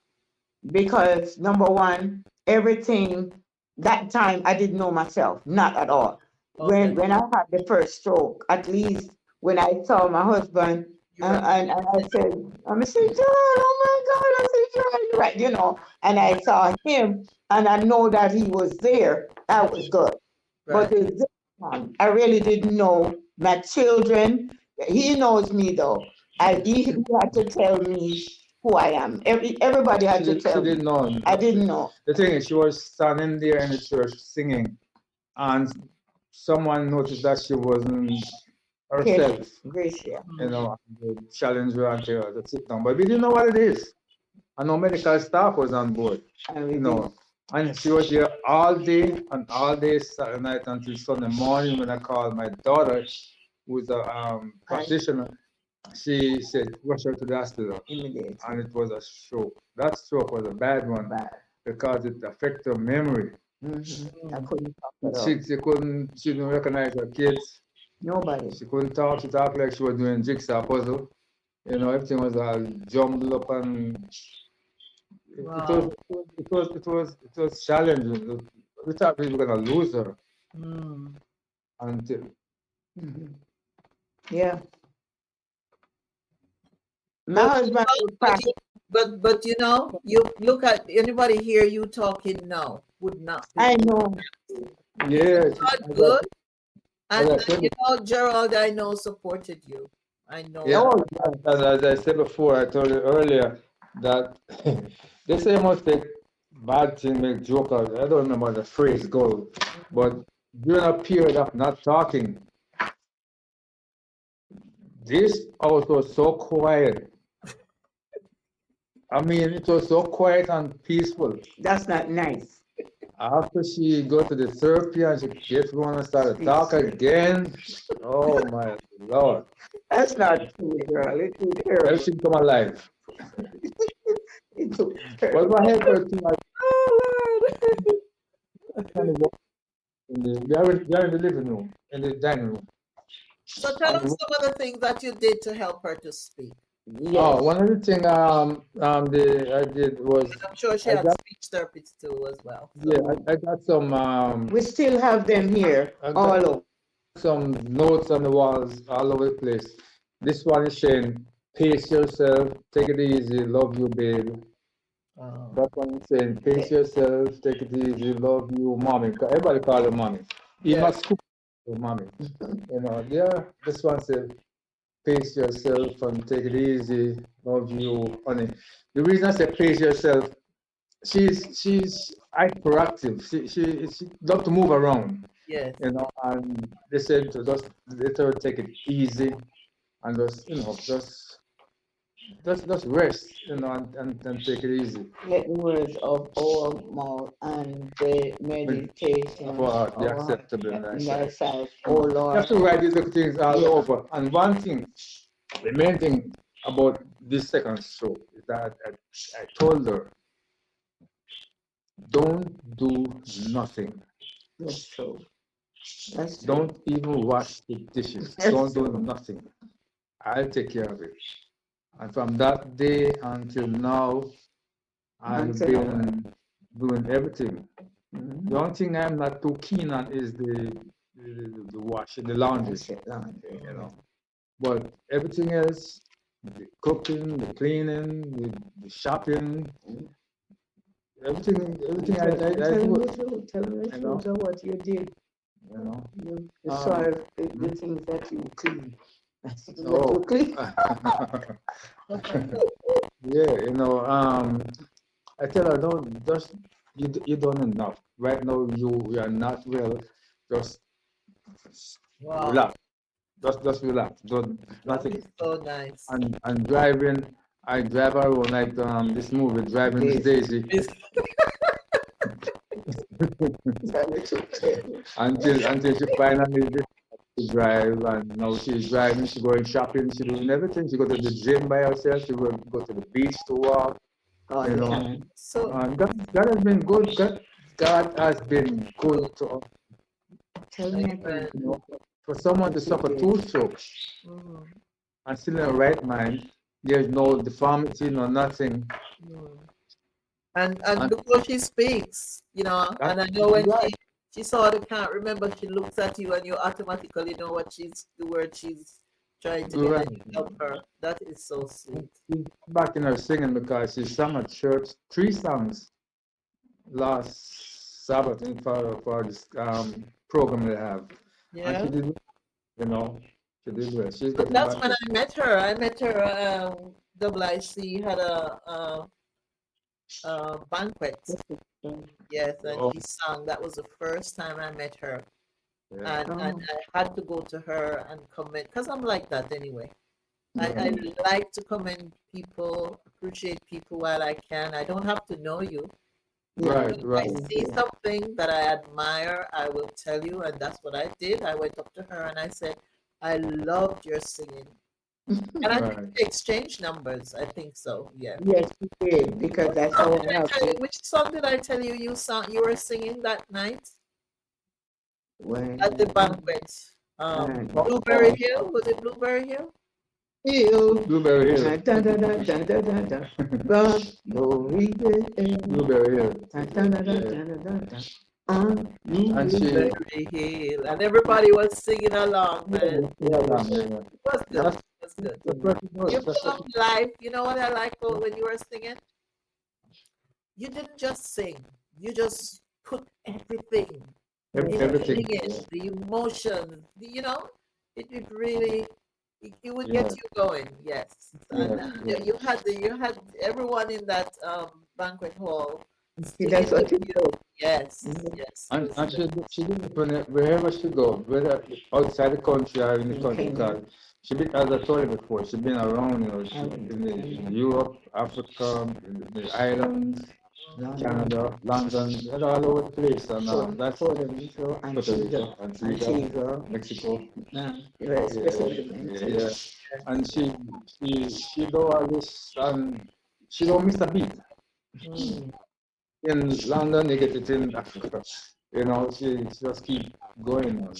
Because number one, everything that time I didn't know myself, not at all. Okay. When I had the first stroke, at least when I saw my husband, You and I said, I said, John, oh my God, I said, John, you're right, and I saw him, and I know that he was there. That was good. But Right. this one, I really didn't know my children. He knows me though. He had to tell me who I am. Everybody had to She tell me. didn't know. I didn't know. The thing is, she was standing there in the church singing, and someone noticed that she wasn't herself. Gracia. You know, the challenge her and tell her to sit down. But we didn't know what it is. And no medical staff was on board. And we You know, and she was there all day Saturday night until Sunday morning when I called my daughter, who's a practitioner. She said, rush her to the hospital. immediately. And it was a stroke. That stroke was a bad one Bad. because it affected her memory. I couldn't talk at all. She didn't recognize her kids. Nobody. She couldn't talk. She talked like she was doing jigsaw puzzle. You know, everything was all jumbled up and Wow. it was challenging. We thought we were gonna lose her Mm. until Yeah. My husband would But, practice. but you know, you look at anybody hear you talking now would not be I know. yes. not good. And, As I said, you know, Gerald, I know supported you. I know. yeah, as I said before, I told you earlier that they say must take bad thing make joke out. I don't remember the phrase go, but during a period of not talking, this house was so quiet. I mean, it was so quiet and peaceful. That's not nice. After she go to the therapy and she gets going and start to talk again, oh my Lord, That's not true, girl. It's too terrible. everything come alive. It's too But terrible. my head hurt too much. Oh, Lord. We are in the living room, in the dining room. So tell us some of the things that you did to help her to speak. Yes. Oh, one of the things I did was I'm sure she I had got- speech therapy too as well. yeah, I got some We still have them here I got- all over. some notes on the walls all over the place. This one is saying, pace yourself, take it easy, love you, babe. Oh. That one is saying, pace yourself, take it easy, love you, mommy. 'Cause everybody call her mommy. Even Yeah. at school, mommy. You know, yeah, this one says, pace yourself and take it easy, love you, honey. The reason I say pace yourself, she's hyperactive. She love to move around, Yes. you know, and they said to just let her take it easy and just, you know, just rest, you know, and take it easy. Let the words of our mouth and the meditation Of our heart be of our heart acceptable in thy in sight. thy sight, oh You Lord. have to write these little things all Yeah. over. And one thing, the main thing about this second show is that I told her, don't do nothing. That's true. That's true. Don't even wash the dishes. Yes. Don't do nothing. I'll take care of it. And from that day until now, I've Until been doing everything. Mhm. The only thing I'm not too keen on is the washing, the laundry, That's it, laundry. you know. But everything else, the cooking, the cleaning, the shopping, everything I Tell them do the it, truth. Tell them the I know. truth of what you did. you know. The soil, the things that you clean. That Oh. you clean. Yeah, you know, I tell her, don't just you don't enough. Right now you are not well. Just Wow. relax. Just relax. Don't That nothing. is so nice. And driving, I drive around like this movie, Driving Miss Daisy, Tell the truth. until she finally gets to drive, and now she's driving, she's going shopping, she's doing everything. She go to the gym by herself, she will go to the beach to walk, All you the know. time. So And God has been good. God has been good to us. Tell me Amen. again. You know, for someone to suffer two strokes Mhm. and still in the right mind, there's no deformity, no nothing. Mhm. And And- before she speaks, you know, and I know when she sort of can't remember, she looks at you and you automatically know what the word she's trying to get Right. and you help her. That is so sweet. She's back in her singing because she sang at church 3 songs last Sabbath for this program they have. Yeah. And she did, you know, she did well. She's But getting that's back. when I met her. I met her. IC had banquet. Yes, and Oh, she sang. That was the first time I met her. yeah. And I had to go to her and comment because I'm like that anyway. I Mhm. like to commend people, appreciate people while I can. I don't have to know you. Yeah. Right, But if I right. see something that I admire, I will tell you, and that's what I did. I went up to her and I said, I loved your singing. And I think Right. we exchanged numbers. I think so. Yeah. Yes, you did, because What that's song how did I I have tell you? to Which song did I tell you you were singing that night at the when banquet? and Oh, Blueberry Hill? Was it Blueberry Hill? you Blueberry da Hill. da da da da da da da but no regret Blueberry Hill. da da da da Yeah. da da da on And she, blueberry. Blueberry Hill. And everybody was singing along, man. yeah, yeah. It was good. That's, It was good. that's what it was. You That's put what up live. You know what I like about when you were singing? You didn't just sing. You just put everything into everything. singing, the emotions, it really, it would Yeah, get you going. Yes. And yeah, yeah. you had everyone in that banquet hall See, singing that's what with it you. was. Yes, Mhm. yes, it And, was and good. she did it wherever she go, whether outside the country or in the country, Okay. because she been, as I told you before, she been around, you know, she in Europe, Africa, in the islands, Canada, London, and all over the place, and that's Puerto Rico, Puerto Rico, Antigua, Mexico, especially yeah, yeah. And she do all this, and she don't miss a beat. Mm. In London, they get it in Africa. You know, she just keep going on.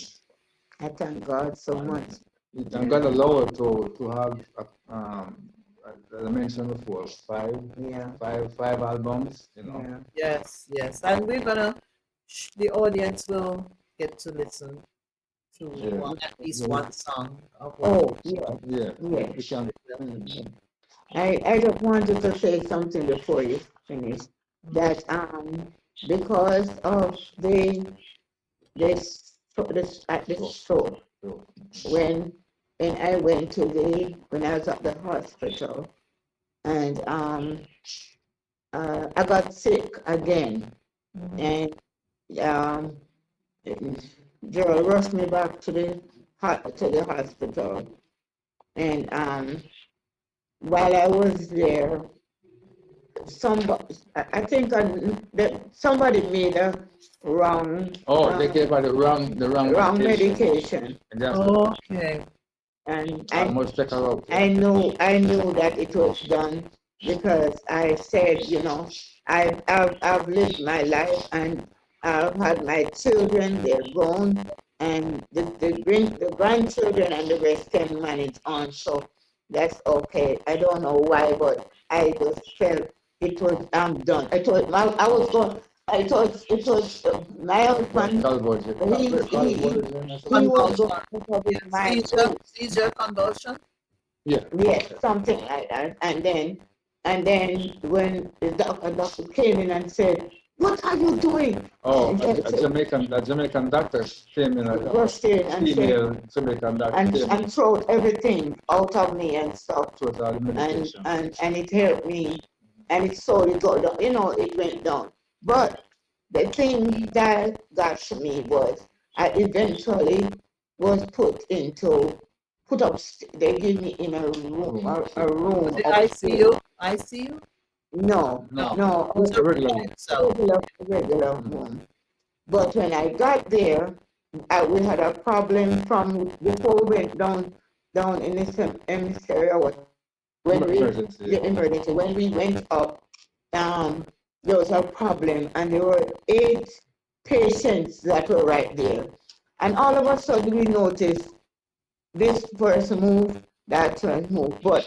I thank God so much. And God allow her to have, as I mentioned before, Yeah, five albums, you know. yeah. Yes, yes. And the audience will get to listen to Yeah, at least yeah, one song of what Oh, yeah, yeah. yeah. We can, Mhm. I just wanted to say something before you finish. That because of this at this show, when I went to when I was at the hospital, and I got sick again, and um Gerald rushed me back to the hospital, and while I was there, somebody, I think that somebody made a wrong oh, they gave her the wrong wrong medication. medication, And that's Okay. and I must check her out. I knew that it was done because I said, I've lived my life, and I've had my children, they're grown, and the grandchildren and the rest can manage on. So that's okay. I don't know why, but I just felt it was done. I thought it was my husband. He was going Convulsion. to put up his Yeah. mind Seizure, too. seizure, convulsion. Yeah. Yes, something like that. And then when the doctor came in and said, "What are you doing?" Oh, And a Jamaican doctor came in, rushed in and said, female Jamaican doctor came and throw everything out of me and stuff. to all the And medication. and it helped me, and it slowly got down. It went down. But the thing that got to me was I eventually was put up. They gave me in a room, a room Was it upstairs. ICU? ICU? No, No, no, it's a regular. So, regular room. But when I got there, we had a problem from before we went down in the emissary. Emergency. The emergency, when we went up, there was a problem, and there were 8 patients that were right there, and all of a sudden we noticed this person move, that person move, but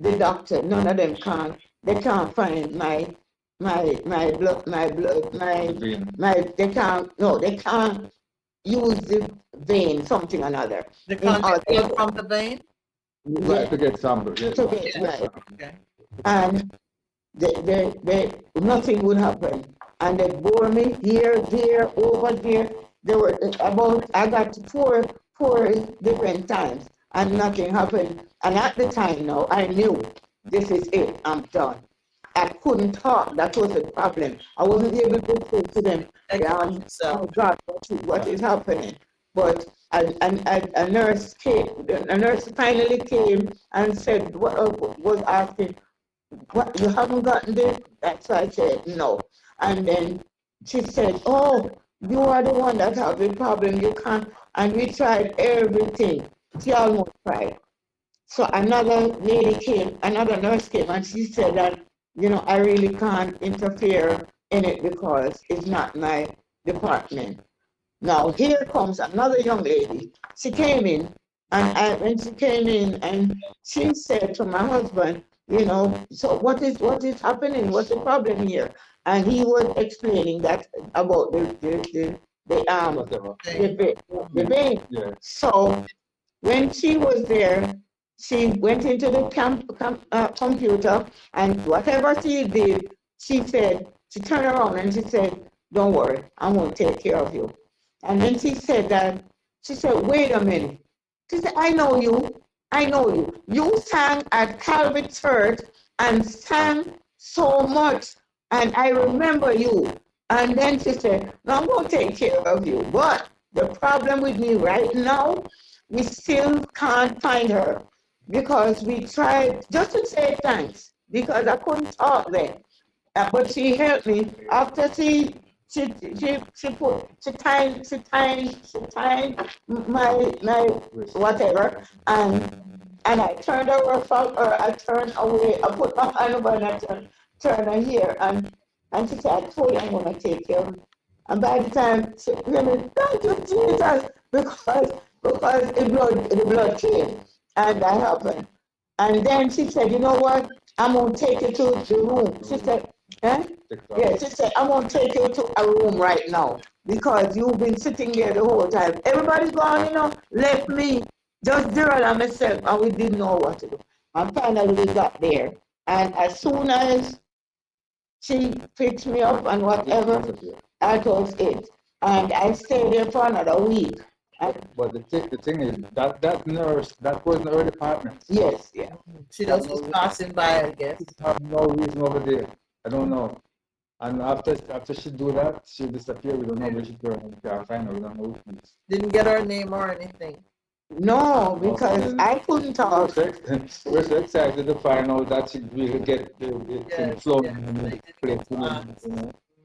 the doctor, none of them they can't find my blood, Vein. they can't, no, they can't use the vein, something or another. they In can't get order blood from the vein? Right, to get sample. Yeah, to get, get right. sample. Okay. And nothing would happen. And they bore me here, there, over there. There were I got four different times, and nothing happened. And at the time now, I knew this is it, I'm done. I couldn't talk. That was the problem. I wasn't able to say to them, oh God, what is happening? But a nurse came. A nurse finally came and said, was asking, what, you haven't gotten this? So I said, no. And then she said, oh, you are the one that have the problem. You can't. And we tried everything. She almost tried. So another nurse came, and she said that, I really can't interfere in it because it's not my department. Now, here comes another young lady. She came in, and when she came in, and she said to my husband, so what is happening? What's the problem here? And he was explaining that about the vein. Yeah. So when she was there, she went into the computer, and whatever she did, she turned around and she said, don't worry, I'm going to take care of you. And then she said, wait a minute. She said, I know you. You sang at Calvary Church and sang so much, and I remember you. And then she said, no, I'm going to take care of you. But the problem with me right now, we still can't find her because we tried just to say thanks because I couldn't talk then. But she helped me after she tied my whatever, and I turned her, I turned away, I put my hand over and I turned her here, and she said, I told you I'm going to take care of you. And by the time she said, thank you, Jesus, because the blood came, and that happened. And then she said, you know what? I'm going to take you to the room. She said, yeah, she said, I'm going to take you to a room right now because you've been sitting there the whole time. Everybody's gone, left me, just Gerald and myself, and we didn't know what to do. And finally we got there. And as soon as she picked me up and whatever, that was it. And I stayed there for another week. But the thing is, that nurse, that wasn't her department. Yes, yeah. She just was passing by, I guess. She have no reason over there. I don't know. And after she do that, she disappeared. We don't know where she's going. We can't find her. We don't know who she is. Didn't get her name or anything. No, because I couldn't talk. We're so excited to find out that she really get the thing flowing in the place.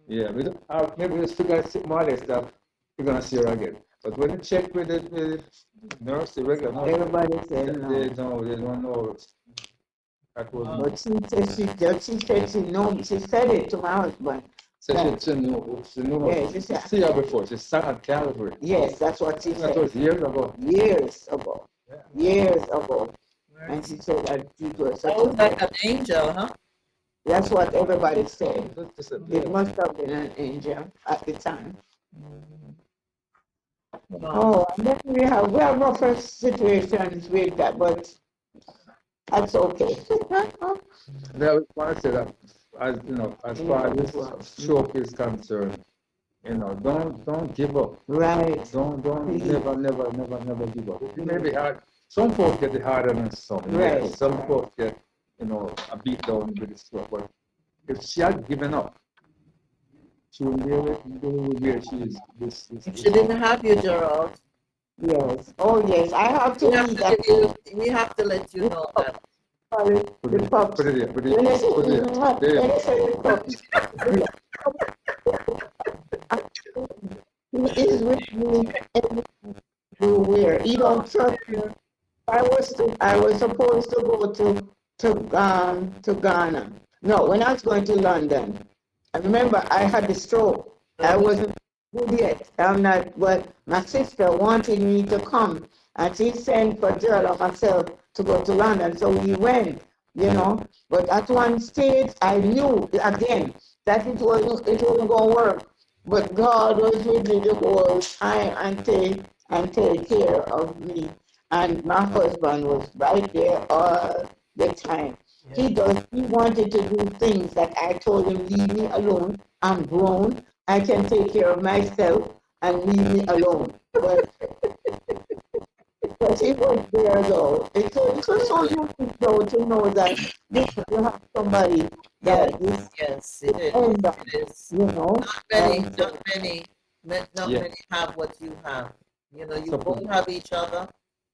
Yeah, we don't have, maybe we just figure more or less that we're gonna see her again. But when you check with the nurse, the regular nurse, Everybody said no. they don't know. That was But she said she said it to my husband. so she knew. Yeah, she said, See her before. She sang at Calvary. yes, that's what she That said. was years ago. Years ago. Yeah. Years ago. And she said that it was That such was like an angel, huh? that's what everybody said. Just a- It must have been an angel at the time. Wow. Oh, and then we have rougher situations with that, but that's okay. I want to say that, as far as this stroke is concerned, don't give up. Right. Don't never give up. It may be hard. Some folks get it harder than some. Right. Yes, some folks get, a beat down with the stroke. But if she had given up, she would be where she is. She didn't have you, Gerald. Yes. Oh, yes. I have to read that. We have to let you know that. The pups. Put it there. Put it there. He is with me everywhere. He don't trust me. I was supposed to go to Ghana. No, when I was going to London. I remember I had the stroke. I wasn't good yet. I'm not, but my sister wanted me to come, and she sent for Gerald and myself to go to London. So we went, But at one stage, I knew again that it wasn't going to work. But God was with me the whole time and take care of me. And my husband was right there all the time. He wanted to do things that I told him, leave me alone. I'm grown. I can take care of myself and leave me alone. But he was there though. It was so unique though to know that you have somebody Yes, that this yes, it is. end up, It is. you know. Not many, And so, not Yeah. many have what you have. You know, you Support. both have each other,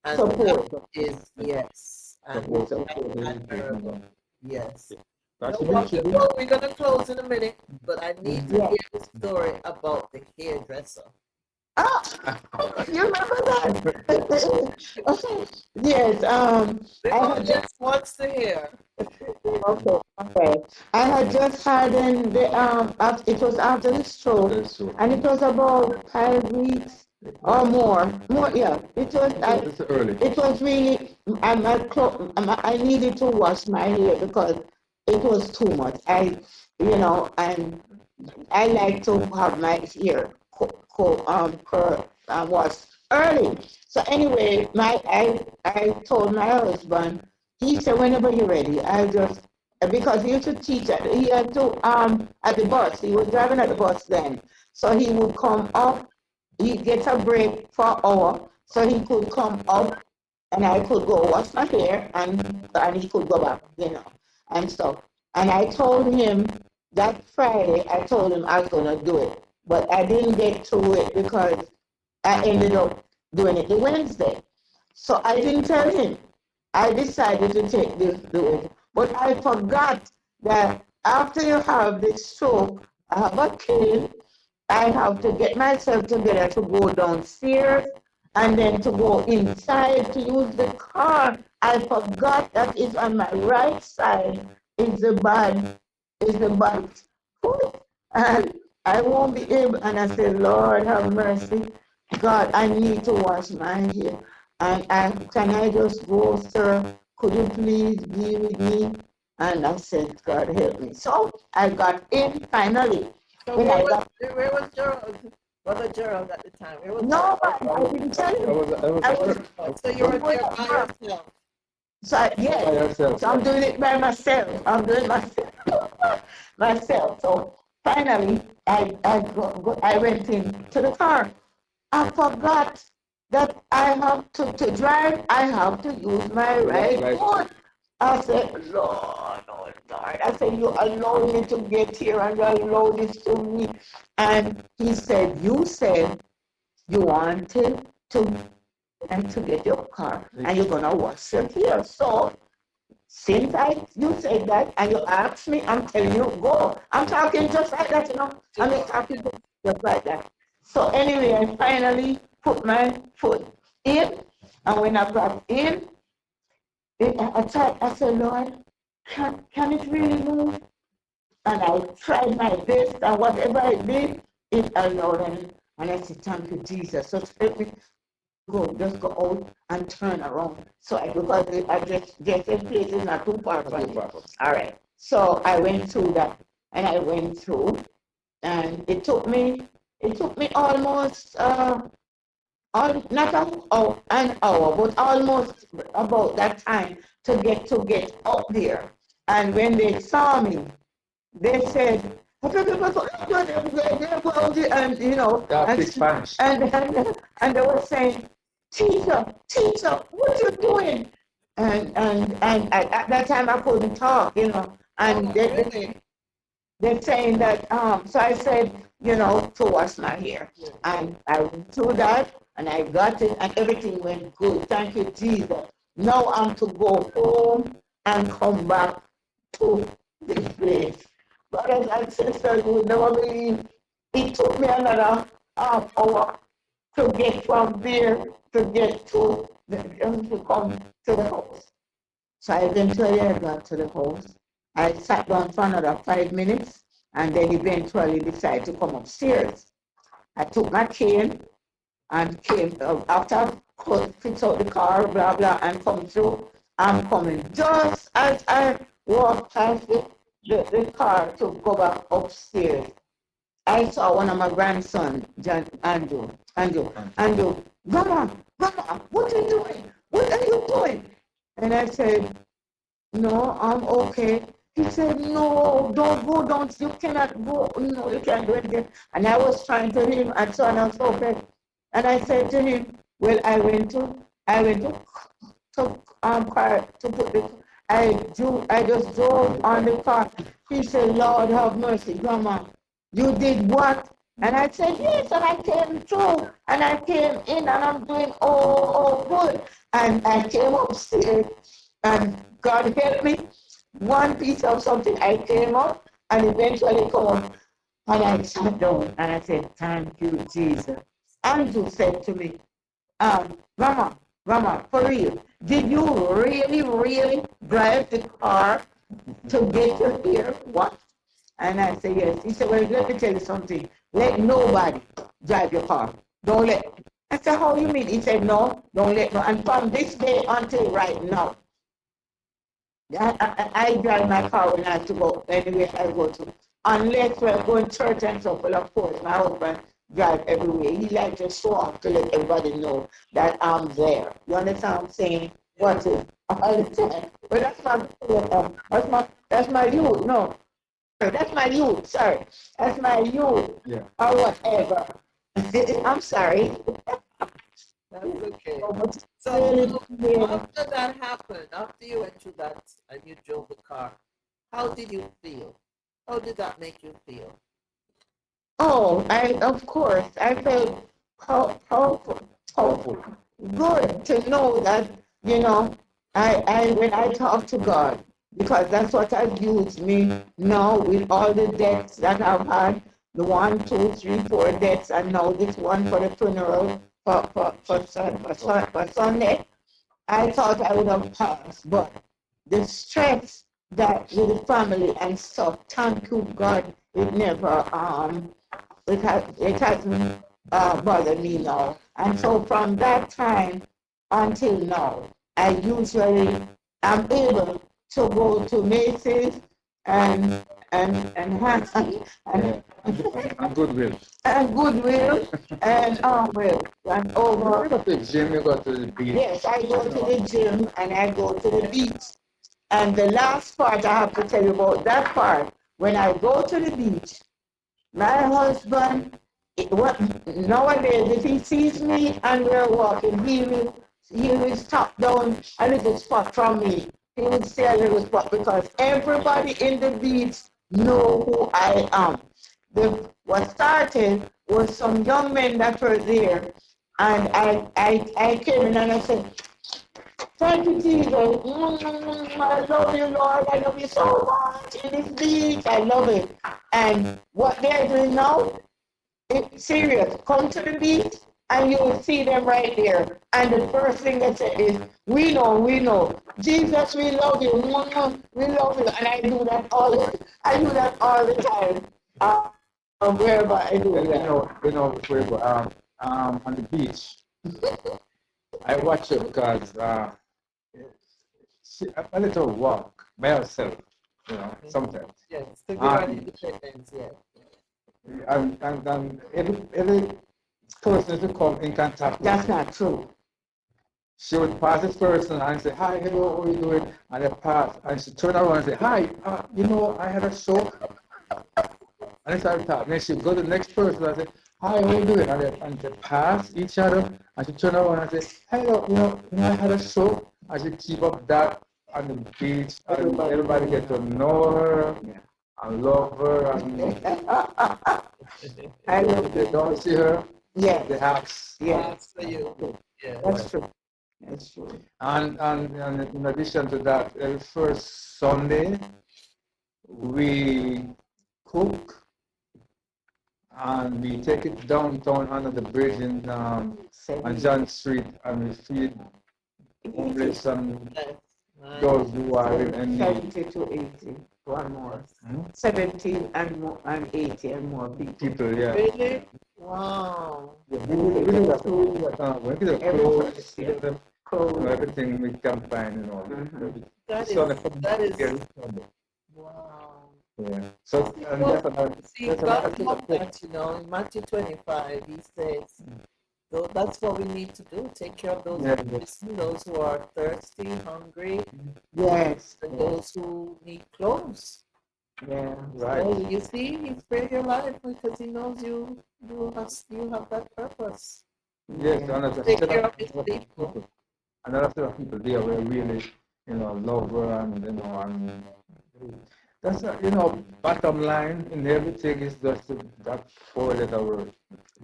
and support. that is yes, and Support. Support. that's admirable. Yes. That No, should well, be. before we're gonna close in a minute, but I need to Yeah. hear the story about the hairdresser. Ah, you remember that? Yes. The I had audience wants to hear. Okay, okay. I had just had in the it was after the stroke, That's so. and it was about 5 weeks or more. More, yeah. It's early. It was really I needed to wash my hair because it was too much. And I like to have my hair washed early. So anyway, I told my husband. He said, whenever you're ready, I just because he used to teach he had to at the bus. He was driving at the bus then, so he would come up. He gets a break for an hour, so he could come up, and I could go wash my hair, and he could go back, and stuff. And I told him that Friday. I told him I was gonna do it, but I didn't get to it because I ended up doing it the Wednesday. So I didn't tell him. I decided to take this do it. But I forgot that after you have this stroke, I have a kid, I have to get myself together to go downstairs and then to go inside to use the car. I forgot that it's on my right side is the bad foot. And I won't be able, and I said, Lord have mercy. God, I need to wash my hair. And can I just go, sir? Could you please be with me? And I said, God help me. So I got in finally. So When I got where was Gerald? Brother Gerald at the time. Where was no, Gerald? I didn't tell you. I I was was So you were there by yourself. so by yes. yourself. So I'm doing it by myself. I'm doing myself myself. So finally I went into the car. I forgot that I have to drive, I have to use my right Right. foot. I said, Lord, oh Lord. I said, you allowed me to get here and you allowed this to me. And he said, you said you wanted to get your car and you're gonna wash your hair. So since you said that and you asked me, I'm telling you, go. I'm talking just like that, I'm not talking just like that. So anyway, I finally put my foot in, and when I got in, I said, Lord, can it really move? And I tried my best, and whatever I did, it allowed. And I said, thank you, Jesus. So let me just go out and turn around. So because I just in place is not too far from me. All right. So I went through that, and I went through, and it took me almost not an hour, but almost about that time to get up there. And when they saw me, they said, and Yeah, speak Spanish. and they were saying, teacher, what you doing? And at that time I couldn't talk, and they're saying that, so I said, to wash my hair. And I went through that and I got it and everything went good. Thank you, Jesus. Now I'm to go home and come back to this place. Brothers and sisters, you would never believe it took me another half hour to get from there to get to come to the house. So eventually I got to the house. I sat down for another 5 minutes and then eventually decided to come upstairs. I took my cane and came after I fix out the car, blah, blah, and come through. I'm coming just as I walk past the car to go back upstairs. I saw one of my grandson, Andrew, Mama, what are you doing? What are you doing? And I said, no, I'm okay. He said, no, don't go, you cannot go, no, you can't do it again. And I was trying to him and so on and so forth. And I said to him, well, I went to car to put I just drove on the car He said, Lord have mercy, Grandma. You did what? And I said, yes, and I came through, and I came in, and I'm doing good. And I came upstairs, and God helped me. One piece of something, I came up, and eventually come up, and I sat down, and I said, thank you, Jesus. Andrew said to me, Grandma, for real, did you really drive the car to get you here? What? And I said, yes. He said, well, let me tell you something. Let nobody drive your car. Don't let. I said, how you mean? He said, no, don't let no. And from this day until right now, I drive my car when I have to go anywhere I go to. Unless we're going to church and stuff, well, of course, my husband drive everywhere. He likes to show off to let everybody know that I'm there. You understand what I'm saying? What is all the time? But that's my youth. No, that's my youth. Sorry, that's my youth. Yeah. Or whatever. I'm sorry. That's okay. So, So after that happened, after you went through that and you drove the car, how did you feel? How did that make you feel? oh, of course, I felt hopeful, good to know that, when I talk to God, because that's what has used me now with all the debts that I've had, the 1, 2, 3, 4 debts, and now this one for the funeral for Sunday. I thought I would have passed, but the stress that with the family and stuff, thank you God, it never it hasn't bothered me now. And so from that time until now, I usually am able to go to Macy's and And goodwill. and Goodwill and and over. You go to the gym, you go to the beach. Yes, I go to the gym and I go to the beach. And the last part I have to tell you about that part, when I go to the beach, my husband, nowadays, if he sees me and we're walking, he will stop down a little spot from me. He will stay a little spot because everybody in the beach know who I am. What started was some young men that were there, and I came in and I said, thank you, Jesus. I love you, Lord. I love you so much in this beach. I love it. And what they're doing now, it's serious. Come to the beach and you will see them right there. And the first thing they say is, we know. Jesus, we love you. We love you. And I do that all the time. Wherever I do that. On the beach, I watch it because a little walk by herself, sometimes. Yes, to give her independence, yeah. And every person to come in contact with. That's not true. She would pass this person and say, hi, hello, how are you doing? And they pass, and she turn around and say, hi, I had a stroke. And they start talking. Then she go to the next person and say, hi, how are you doing? And they pass each other, and she turn around and say, hello, I had a stroke. And she keep up that on the beach, and everybody get to know her and love her. And I love they don't see her. Yeah. They have. Yeah. That's for you. Yeah. That's true. That's true. And in addition to that, every first Sunday, we cook and we take it downtown under the bridge on John Street, and we feed homeless and those who are in need. 70 to 80, one more. 17 and more, and 80 and more people. Yeah. Really? Wow. We do that. We give them clothes, give them everything we can find, That is wow. Yeah. So God loved that, in Matthew 25, he says, that's what we need to do, take care of those who are thirsty, hungry, Yes, and those who need clothes. yeah, right. So you see, he spared your life because he knows you have that purpose. Yes, Take care of his people. And a lot of people there were really, love her and That's you know, bottom line in everything is just that four-letter word.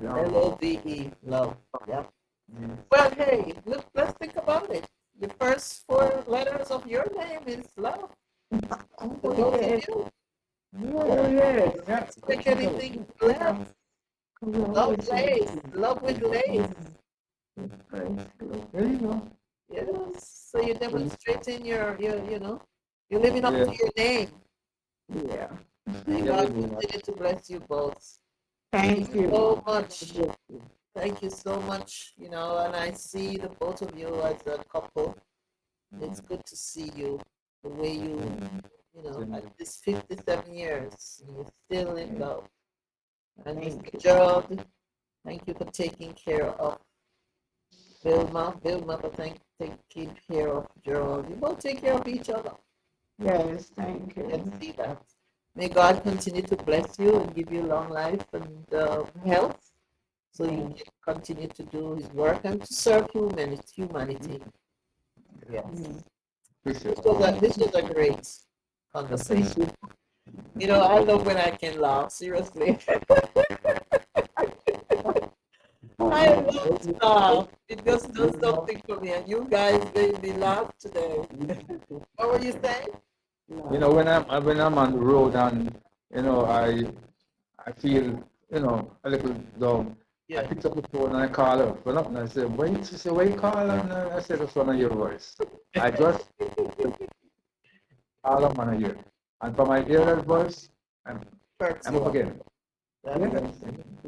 You know? LOVE, love. Yeah. Mm. Well, hey, look, let's think about it. The first four letters of your name is love. For Oh, both of yes. you. Oh, yes. Yeah. Take anything left. Lovelace. Love with lace. There you go. Yes. So you're demonstrating you're living up Yeah. to your name. Yeah. May Yeah, God we do that. continue to bless you both. Thank you. So much. Thank you so much. And I see the both of you as a couple. It's good to see you the way at this 57 years, you're still in love. And Mr. Gerald, thank you for taking care of Velma. Velma for taking care of Gerald. You both take care of each other. Yes, thank You you. can see that. May God continue to bless you and give you long life and health so you can continue to do his work and to serve humanity. Yes. Appreciate This was a great conversation. I love when I can laugh, seriously. I love to laugh. It just does something for me. And you guys made me laugh today. What were you saying? You know, when I'm on the road and I feel a little down. I Yeah. picked up the phone and I call her. Went up and I said, "Wait," she said, "Why you call?" And I said, "It's one of your voice." I just call them on a ear, and from my ear that voice, Perks I'm you up up. again. That's Yeah.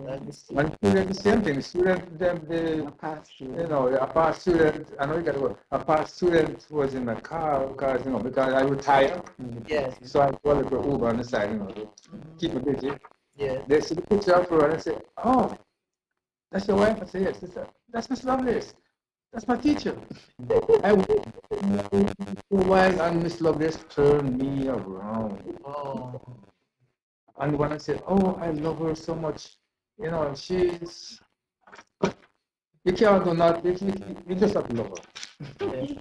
that's And student, the same thing. Student, them, a past student. I know you got to work. A past student was in the car because I retired. yes. So I called it for Uber on the side, to keep me busy. Yeah. They see the picture of her and I say, "Oh, that's your wife?" I say, "Yes." They said, "That's Miss Lovelace. That's my teacher." I waited for a while and Miss Lovelace turned me around. Oh. And when I said, "Oh, I love her so much," she's, you can't do nothing. You just have to love her. Yeah.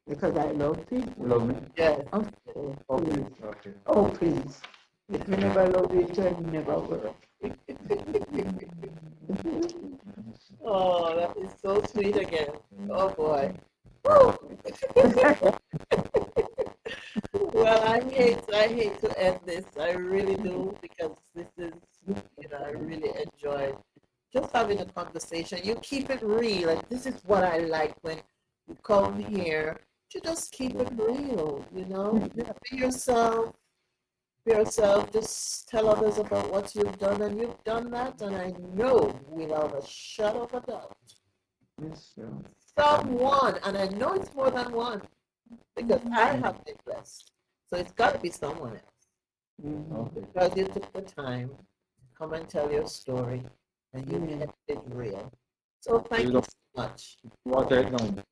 Because I love people. You love me? Yes. Okay. Okay. Okay. Oh, please. If you never love each other, you never will. Oh, that is so sweet again. Oh boy. Well, I hate to end this. I really do because this is, I really enjoy just having a conversation. You keep it real, and this is what I like when you come here. You just keep it real, Be yourself. Be yourself. Just tell others about what you've done, and you've done that, and I know without a shadow of a doubt, Yes, sir. someone, and I know it's more than one, because I have been blessed. So it's got to be someone else. Okay. Because you took the time to come and tell your story and you kept it real. So thank you so much. Water it down.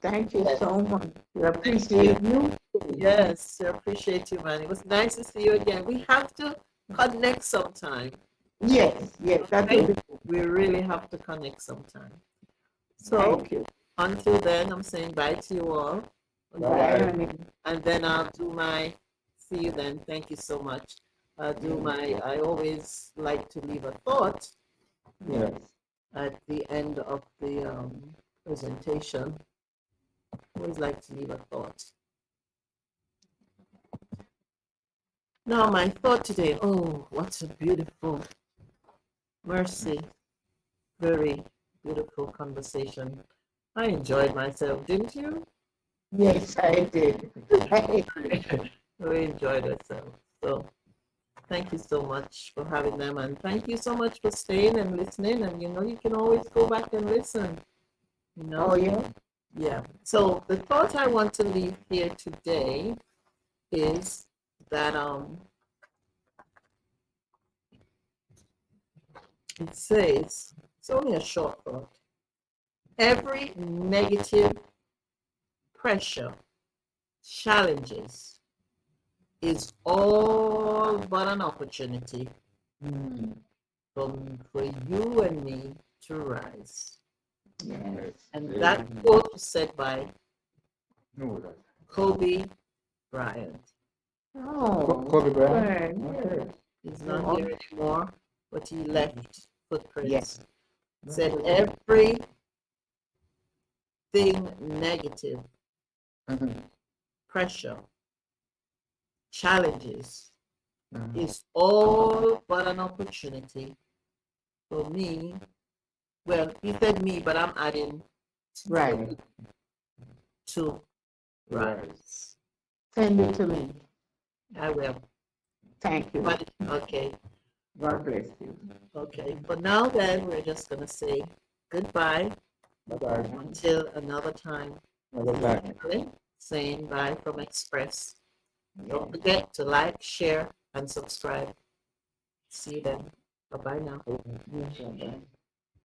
Thank you so much. We appreciate you. Yes, I appreciate you, man. It was nice to see you again. We have to connect sometime. Yes, that will Okay? be. We really have to connect sometime. So Thank you. until then, I'm saying bye to you all. Bye, honey. And then I'll do see you then. Thank you so much. I always like to leave a thought Yes. at the end of the presentation. Always like to leave a thought. Now, my thought today, oh, what a beautiful, mercy, very beautiful conversation. I enjoyed myself, didn't you? Yes, I did. We enjoyed ourselves. So thank you so much for having them, and thank you so much for staying and listening. And you can always go back and listen. Oh, yeah? Yeah. So the thought I want to leave here today is that it says, it's only a short thought. Every negative pressure, challenges is all but an opportunity for you and me to rise. Yes. And that quote was said by No, that. Kobe Bryant. Oh, Kobe Bryant. good. Okay. He's not here anymore, but he left footprints. Yes. Said everything negative, Mhm. pressure, challenges Mhm. is all but an opportunity for me. Well, he said me, but I'm adding Right. to rise. Send it to me. I will. Thank you. But, okay, God bless you. okay. For now, then, we're just going to say goodbye Bye-bye. until another time. Bye-bye. Okay? Saying bye from Express. Don't forget to like, share, and subscribe. See you then. Bye bye now. Yes, bye-bye.